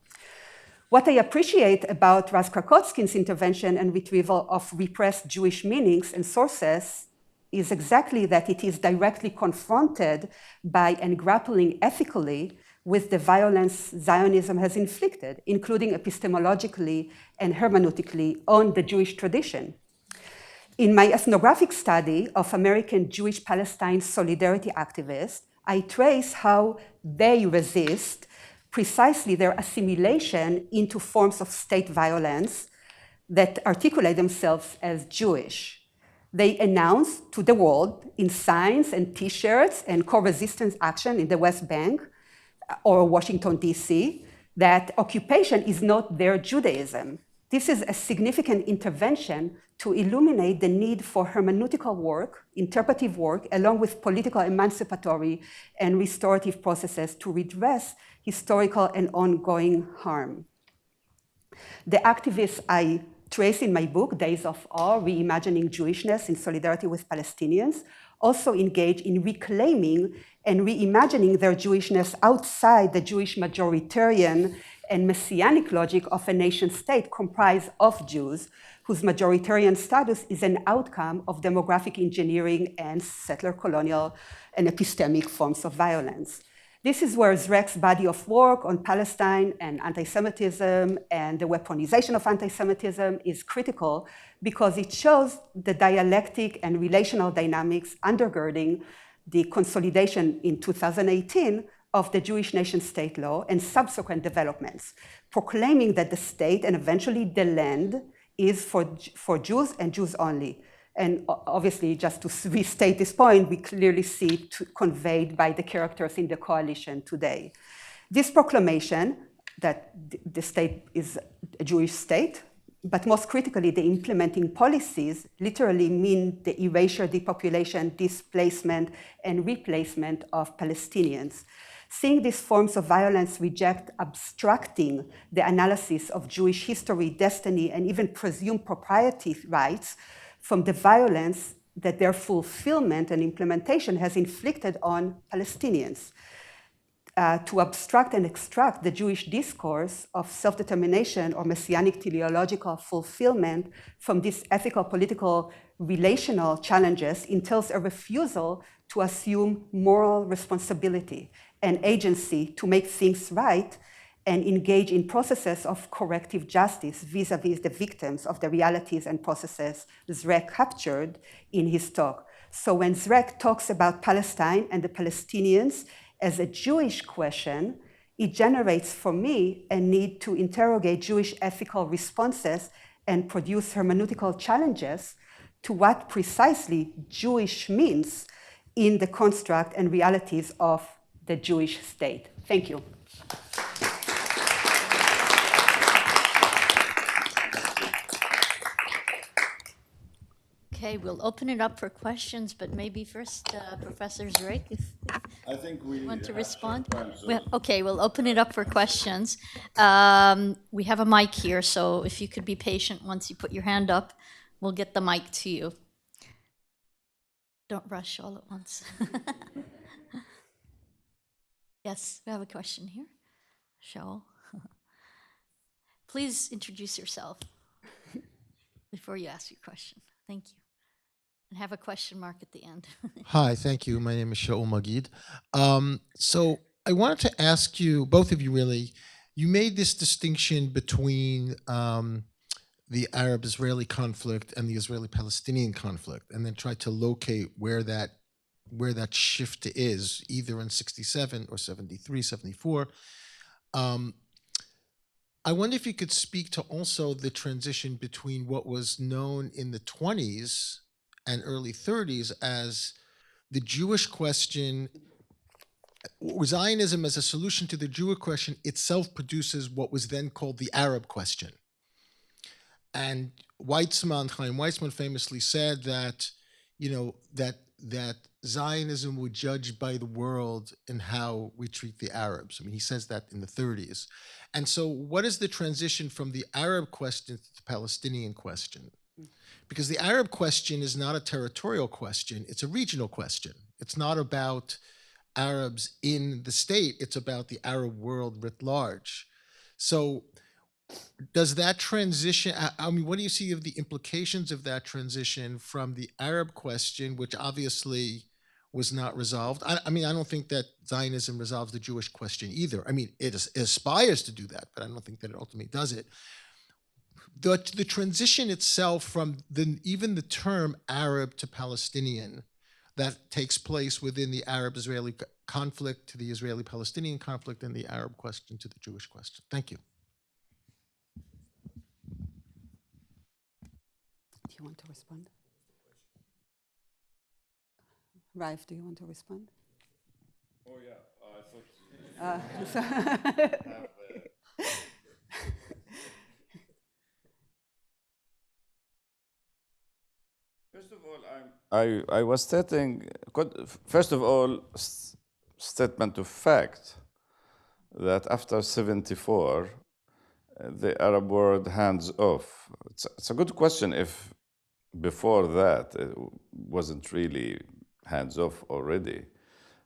What I appreciate about Raz Krakotskine's intervention and retrieval of repressed Jewish meanings and sources is exactly that it is directly confronted by and grappling ethically with the violence Zionism has inflicted, including epistemologically and hermeneutically on the Jewish tradition. In my ethnographic study of American Jewish Palestine solidarity activists, I trace how they resist precisely their assimilation into forms of state violence that articulate themselves as Jewish. They announce to the world in signs and t-shirts and co-resistance action in the West Bank or Washington, D.C., that occupation is not their Judaism. This is a significant intervention to illuminate the need for hermeneutical work, interpretive work, along with political emancipatory and restorative processes to redress historical and ongoing harm. The activists I trace in my book, Days of Awe, Reimagining Jewishness in Solidarity with Palestinians, also engage in reclaiming and reimagining their Jewishness outside the Jewish majoritarian and messianic logic of a nation state comprised of Jews, whose majoritarian status is an outcome of demographic engineering and settler colonial and epistemic forms of violence. This is where Zreik's body of work on Palestine and anti-Semitism and the weaponization of anti-Semitism is critical because it shows the dialectic and relational dynamics undergirding the consolidation in 2018 of the Jewish nation-state law and subsequent developments, proclaiming that the state and eventually the land is for Jews and Jews only. And obviously, just to restate this point, we clearly see it conveyed by the characters in the coalition today. This proclamation that the state is a Jewish state, but most critically, the implementing policies literally mean the erasure, depopulation, displacement, and replacement of Palestinians. Seeing these forms of violence reject abstracting the analysis of Jewish history, destiny, and even presumed propriety rights from the violence that their fulfillment and implementation has inflicted on Palestinians. To abstract and extract the Jewish discourse of self-determination or messianic teleological fulfillment from these ethical, political, relational challenges entails a refusal to assume moral responsibility and agency to make things right and engage in processes of corrective justice vis-a-vis the victims of the realities and processes Zreik captured in his talk. So when Zreik talks about Palestine and the Palestinians as a Jewish question, it generates for me a need to interrogate Jewish ethical responses and produce hermeneutical challenges to what precisely Jewish means in the construct and realities of the Jewish state. Thank you. Okay, we'll open it up for questions, but maybe first, Professor Zreik, if I think we you want to have respond. some time, so- Okay, we'll open it up for questions. We have a mic here, so if you could be patient once you put your hand up, we'll get the mic to you. Don't rush all at once. Yes, we have a question here. Shaul. Please introduce yourself before you ask your question. Thank you. And have a question mark at the end. Hi, thank you. My name is Shaul Magid. So I wanted to ask you, both of you really, you made this distinction between the Arab-Israeli conflict and the Israeli-Palestinian conflict, and then tried to locate where that shift is, either in 67 or 73, 74. I wonder if you could speak to also the transition between what was known in the 20s and early 30s as the Jewish question Zionism as a solution to the Jewish question itself produces what was then called the Arab question. And Chaim Weizmann famously said that, that Zionism would judge by the world in how we treat the Arabs. I mean, he says that in the 30s. And so what is the transition from the Arab question to the Palestinian question? Because the Arab question is not a territorial question, it's a regional question. It's not about Arabs in the state, it's about the Arab world writ large. So does that transition, I mean, what do you see of the implications of that transition from the Arab question, which obviously was not resolved? I mean, I don't think that Zionism resolves the Jewish question either. I mean, it aspires to do that, but I don't think that it ultimately does it. The transition itself from even the term Arab to Palestinian that takes place within the Arab-Israeli conflict to the Israeli-Palestinian conflict and the Arab question to the Jewish question. Thank you. Do you want to respond? Raef, do you want to respond? Oh, yeah. I thought First of all, I was stating, first of all, statement of fact that after 74, the Arab world hands off. It's a good question if before that it wasn't really hands off already.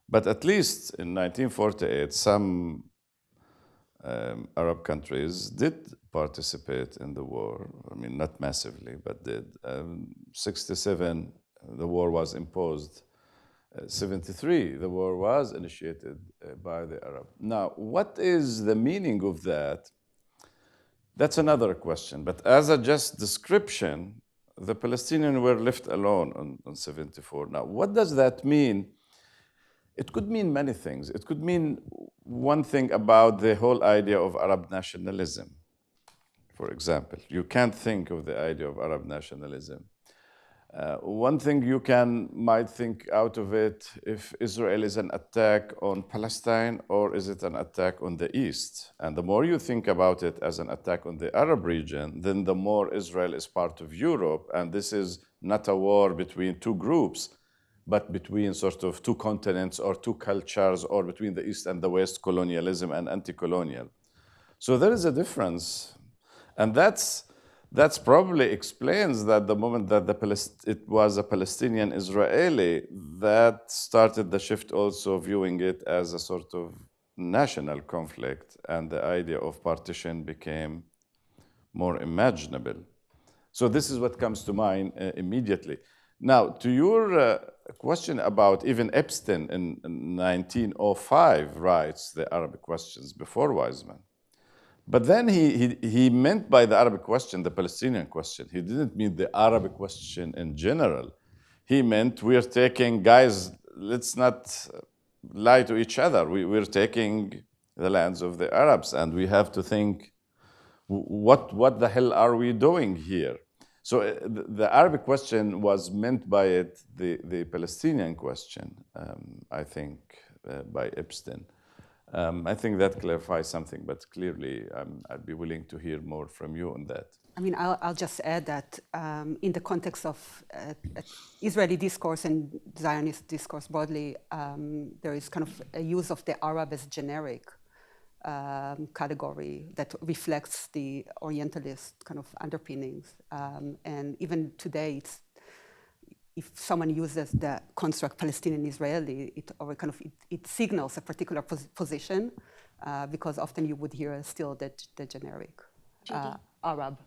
But at least in 1948, some Arab countries did participate in the war. I mean, not massively, but did. 67, the war was imposed. 73, the war was initiated by the Arab. Now, what is the meaning of that? That's another question. But as a just description, the Palestinians were left alone on 74. Now, what does that mean? It could mean many things. It could mean one thing about the whole idea of Arab nationalism, for example. You can't think of the idea of Arab nationalism. One thing you might think out of it, if Israel is an attack on Palestine or is it an attack on the East? And the more you think about it as an attack on the Arab region, then the more Israel is part of Europe. And this is not a war between two groups, but between sort of two continents or two cultures, or between the East and the West, colonialism and anti-colonial. So there is a difference. And that's probably explains that the moment that it was a Palestinian-Israeli, that started the shift also viewing it as a sort of national conflict, and the idea of partition became more imaginable. So this is what comes to mind immediately. Now, to your question about even Epstein in 1905 writes the Arabic questions before Weizmann. But then he meant by the Arabic question the Palestinian question. He didn't mean the Arabic question in general. He meant we're taking, guys, let's not lie to each other. We're taking the lands of the Arabs, and we have to think, what the hell are we doing here? So the Arabic question was meant by it the Palestinian question, I think, by Epstein. I think that clarifies something, but clearly I'd be willing to hear more from you on that. I mean, I'll just add that in the context of Israeli discourse and Zionist discourse broadly, there is kind of a use of the Arab as generic category that reflects the Orientalist kind of underpinnings. And even today, if someone uses the construct Palestinian-Israeli, it signals a particular position, because often you would hear still the generic Arab.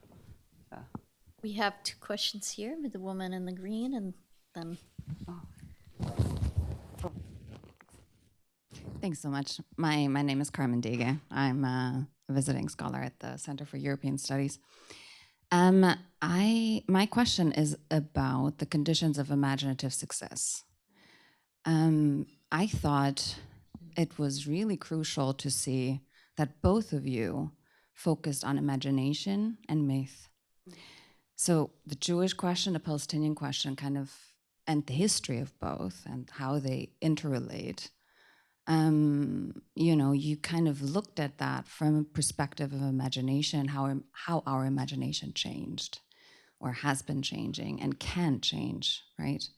We have two questions here with the woman in the green, and then. Thanks so much. My name is Carmen Dege. I'm a visiting scholar at the Center for European Studies. My question is about the conditions of imaginative success. I thought it was really crucial to see that both of you focused on imagination and myth. So the Jewish question, the Palestinian question, and the history of both and how they interrelate you kind of looked at that from a perspective of imagination, how our imagination changed or has been changing and can change, right?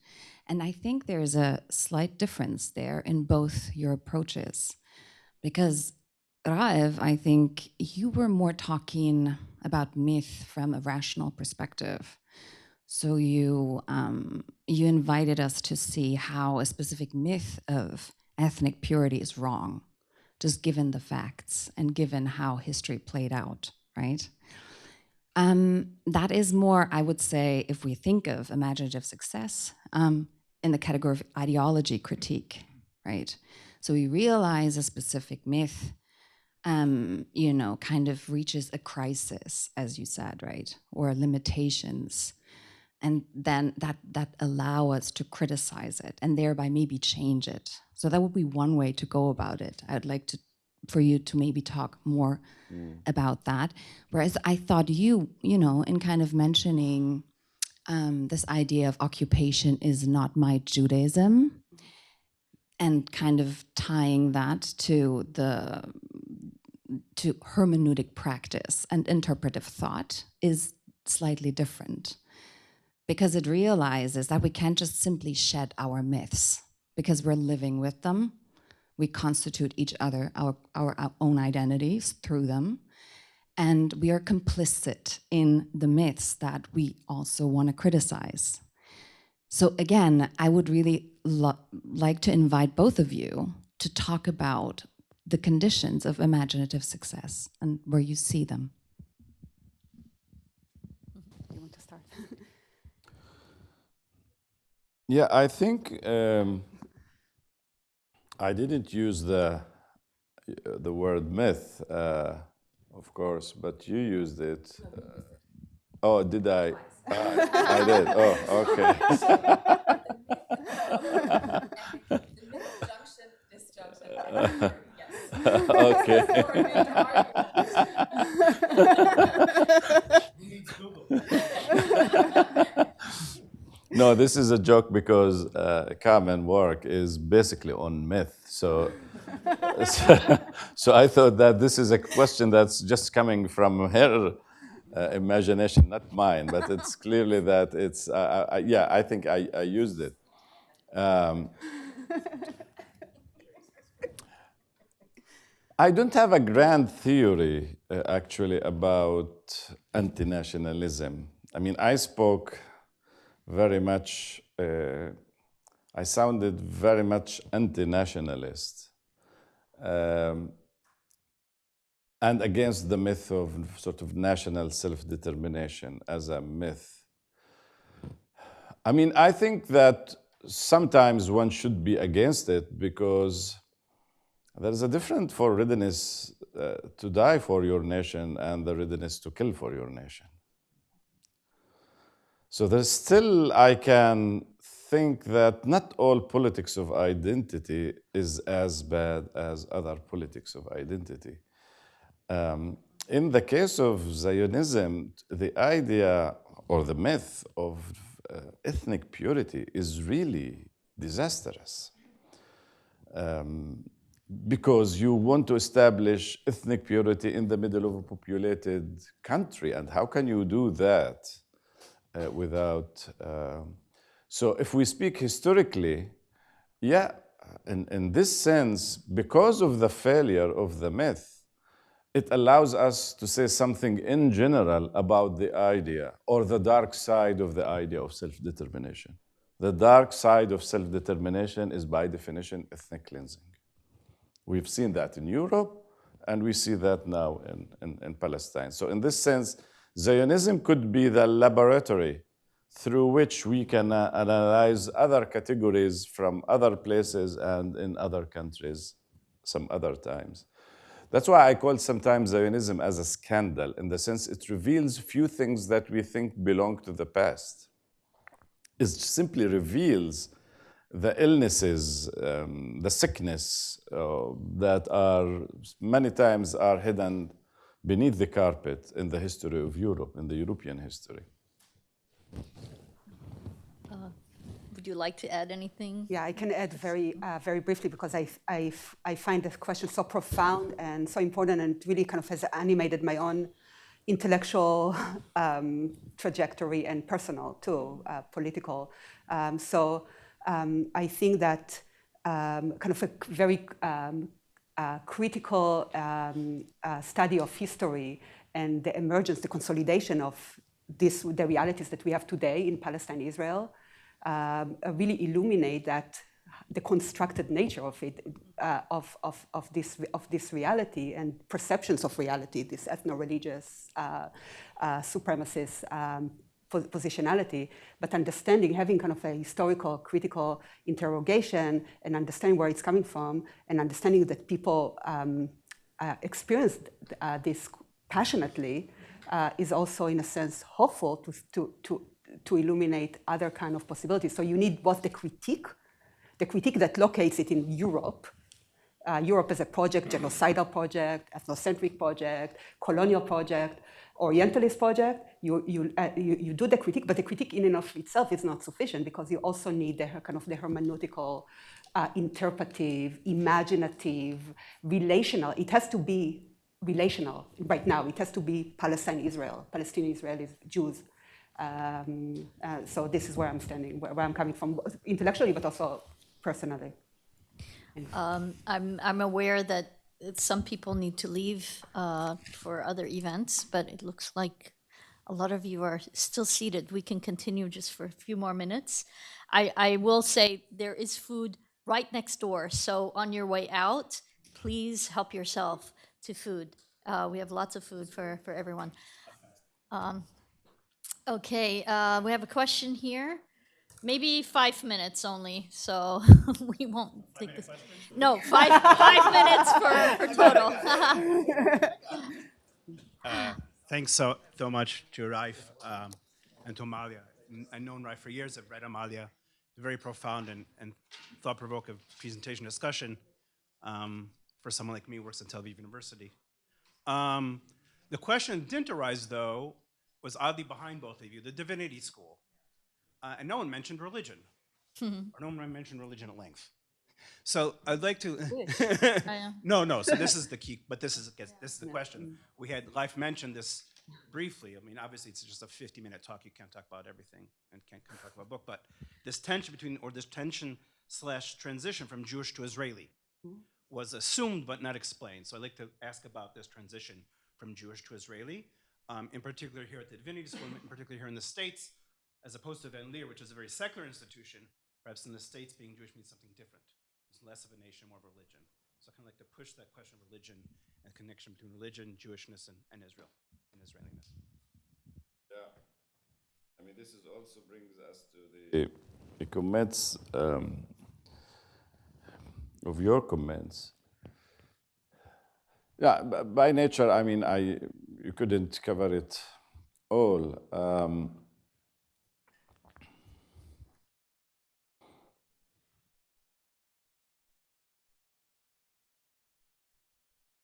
And I think there's a slight difference there in both your approaches. Because Raef, I think you were more talking about myth from a rational perspective. So you invited us to see how a specific myth of ethnic purity is wrong, just given the facts and given how history played out, right? That is more, I would say, if we think of imaginative success, in the category of ideology critique, right? So we realize a specific myth, kind of reaches a crisis, as you said, right? Or limitations. And then that allow us to criticize it and thereby maybe change it. So that would be one way to go about it. I'd like for you to maybe talk more about that. Whereas I thought in kind of mentioning this idea of occupation is not my Judaism, and kind of tying that to hermeneutic practice and interpretive thought is slightly different, because it realizes that we can't just simply shed our myths because we're living with them. We constitute each other, our own identities through them. And we are complicit in the myths that we also want to criticize. So again, I would really like to invite both of you to talk about the conditions of imaginative success and where you see them. You want to start? Yeah, I think I didn't use the word myth, of course, but you used it. Oh, did I? I did. Oh, okay. Okay. No, this is a joke because Carmen work is basically on myth. So I thought that this is a question that's just coming from her imagination, not mine. But it's clearly that it's, yeah, I think I used it. I don't have a grand theory, actually, about anti-nationalism. I mean, I spoke very much, I sounded very much anti-nationalist and against the myth of sort of national self-determination as a myth. I mean, I think that sometimes one should be against it because there's a difference for readiness to die for your nation and the readiness to kill for your nation. So there's still, I can think that not all politics of identity is as bad as other politics of identity. In the case of Zionism, the idea or the myth of ethnic purity is really disastrous. Because you want to establish ethnic purity in the middle of a populated country. And how can you do that without... So if we speak historically, yeah, in this sense, because of the failure of the myth, it allows us to say something in general about the idea or the dark side of the idea of self-determination. The dark side of self-determination is by definition ethnic cleansing. We've seen that in Europe, and we see that now in Palestine. So in this sense, Zionism could be the laboratory through which we can analyze other categories from other places and in other countries some other times. That's why I call sometimes Zionism as a scandal, in the sense it reveals few things that we think belong to the past. It simply reveals the illnesses, the sickness that are many times are hidden beneath the carpet in the history of Europe, in the European history. would you like to add anything? Yeah, I can add very briefly because I find this question so profound and so important, and really kind of has animated my own intellectual trajectory and personal too, political. I think that kind of a very critical study of history and the emergence, the consolidation of the realities that we have today in Palestine, Israel, really illuminate that the constructed nature of it, of this reality and perceptions of reality, this ethno-religious supremacist positionality, but understanding, having kind of a historical, critical interrogation and understanding where it's coming from, and understanding that people experienced this passionately is also, in a sense, hopeful to illuminate other kind of possibilities. So you need both the critique that locates it in Europe. Europe as a project, genocidal project, ethnocentric project, colonial project, Orientalist project. You do the critique, but the critique in and of itself is not sufficient because you also need the kind of the hermeneutical, interpretive, imaginative, relational. It has to be relational right now. It has to be Palestine, Israel, Palestinian Israelis, Jews. So this is where I'm standing, where I'm coming from, intellectually, but also personally. I'm aware that some people need to leave for other events, but it looks like a lot of you are still seated. We can continue just for a few more minutes. I will say there is food right next door, so on your way out, please help yourself to food. We have lots of food for everyone. Okay, we have a question here. Maybe 5 minutes only, so we won't take this. No, five minutes for total. Thanks so much to Raef and to Amalia. I've known Raef for years. I've read Amalia. Very profound and thought-provoking presentation discussion for someone like me who works at Tel Aviv University. The question that didn't arise, though, was oddly behind both of you, the divinity school. And no one mentioned religion, or no one mentioned religion at length. So I'd like to. No. So this is the key, but this is the question. We had Raef mentioned this briefly. I mean, obviously it's just a 50-minute talk. You can't talk about everything and can't talk about a book. But this tension / transition from Jewish to Israeli was assumed but not explained. So I'd like to ask about this transition from Jewish to Israeli, in particular here at the Divinity School, in particular here in the States. As opposed to Van Leer, which is a very secular institution, perhaps in the States being Jewish means something different. It's less of a nation, more of a religion. So I kind of like to push that question of religion and connection between religion, Jewishness, and Israel, and Israeliness. Yeah. I mean, this is also brings us to the comments of your comments. Yeah, by nature, I mean, you couldn't cover it all.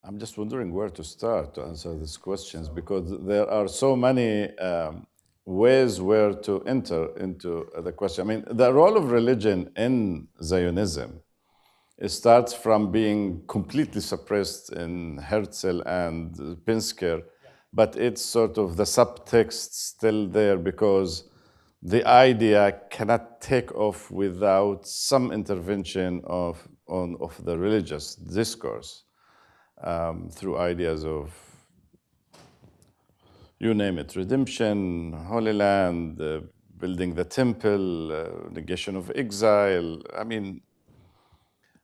I'm just wondering where to start to answer these questions because there are so many ways where to enter into the question. I mean, the role of religion in Zionism, it starts from being completely suppressed in Herzl and Pinsker, but it's sort of the subtext still there because the idea cannot take off without some intervention of the religious discourse. Through ideas of, you name it, redemption, Holy Land, building the temple, negation of exile. I mean,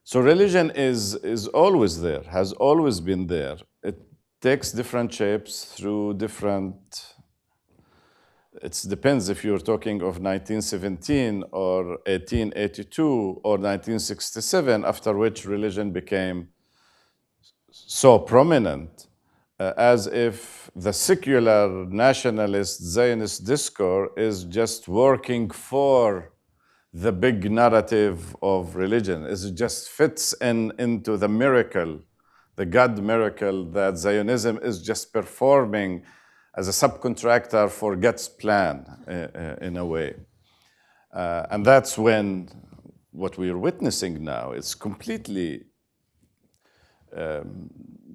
so religion is always there, has always been there. It takes different shapes through different, it depends if you're talking of 1917 or 1882 or 1967, after which religion became so prominent, as if the secular nationalist Zionist discourse is just working for the big narrative of religion. It just fits into the miracle, the God miracle that Zionism is just performing as a subcontractor for God's plan in a way. And that's when what we're witnessing now is completely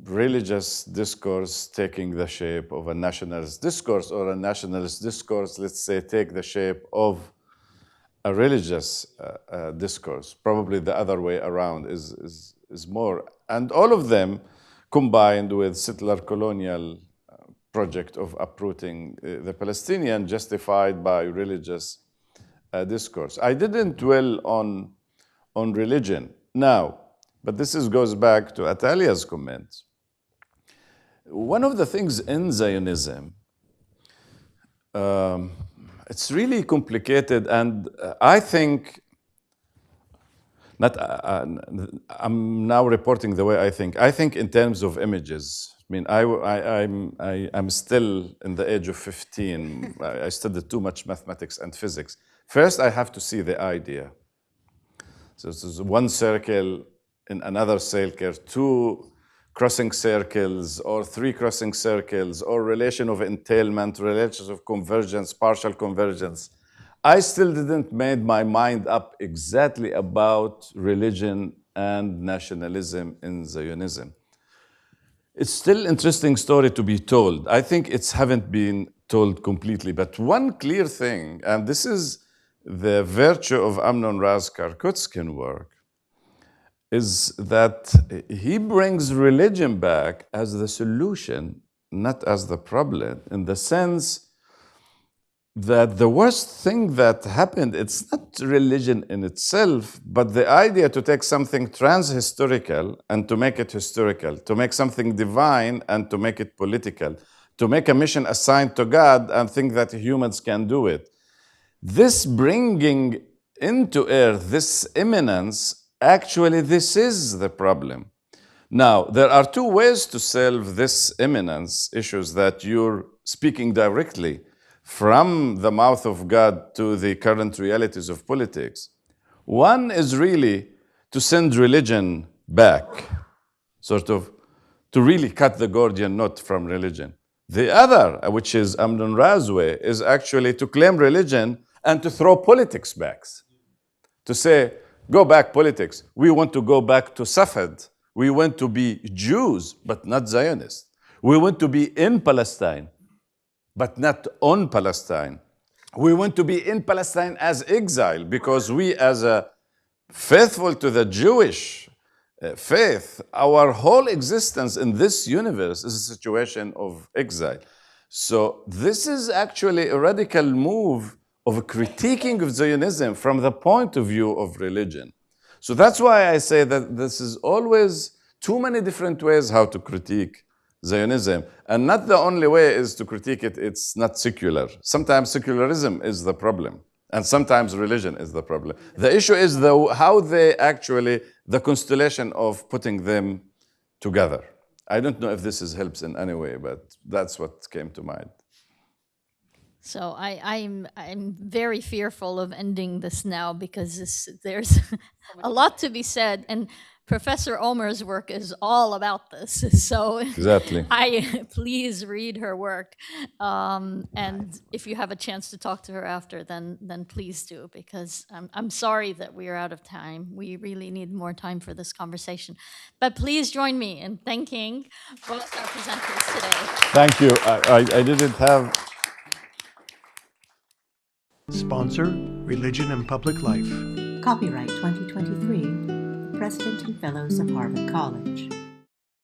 religious discourse taking the shape of a nationalist discourse, or a nationalist discourse, let's say, take the shape of a religious discourse. Probably the other way around is more. And all of them combined with settler colonial project of uprooting the Palestinian, justified by religious discourse. I didn't dwell on religion now, but this goes back to Atalia's comment. One of the things in Zionism, it's really complicated, and I think, I'm now reporting the way I think. I think in terms of images. I mean, I'm still in the age of 15. I studied too much mathematics and physics. First, I have to see the idea. So this is one circle in another circle, two crossing circles, or three crossing circles, or relation of entailment, relations of convergence, partial convergence. I still didn't make my mind up exactly about religion and nationalism in Zionism. It's still an interesting story to be told. I think it haven't been told completely, but one clear thing, and this is the virtue of Amnon Raz Karkutskin work, is that he brings religion back as the solution, not as the problem, in the sense that the worst thing that happened, it's not religion in itself, but the idea to take something trans-historical and to make it historical, to make something divine and to make it political, to make a mission assigned to God and think that humans can do it. This bringing into earth, this immanence, actually this is the problem. Now, there are two ways to solve this immanence issues that you're speaking directly from the mouth of God to the current realities of politics. One is really to send religion back, sort of to really cut the Gordian knot from religion. The other, which is Amnon Raz's way, is actually to claim religion and to throw politics back. To say, go back politics. We want to go back to Safed. We want to be Jews, but not Zionists. We want to be in Palestine, but not on Palestine. We want to be in Palestine as exile, because we, as a faithful to the Jewish faith, our whole existence in this universe is a situation of exile. So this is actually a radical move of a critiquing of Zionism from the point of view of religion. So that's why I say that this is always too many different ways how to critique Zionism. And not the only way is to critique it, it's not secular. Sometimes secularism is the problem, and sometimes religion is the problem. The issue is how they actually, the constellation of putting them together. I don't know if this helps in any way, but that's what came to mind. So I'm very fearful of ending this now, because there's a lot to be said, and Professor Omer's work is all about this. So exactly, please read her work, and if you have a chance to talk to her after, then please do, because I'm sorry that we are out of time. We really need more time for this conversation. But please join me in thanking both our presenters today. Thank you. I didn't have. Sponsor, Religion and Public Life. Copyright 2023, President and Fellows of Harvard College.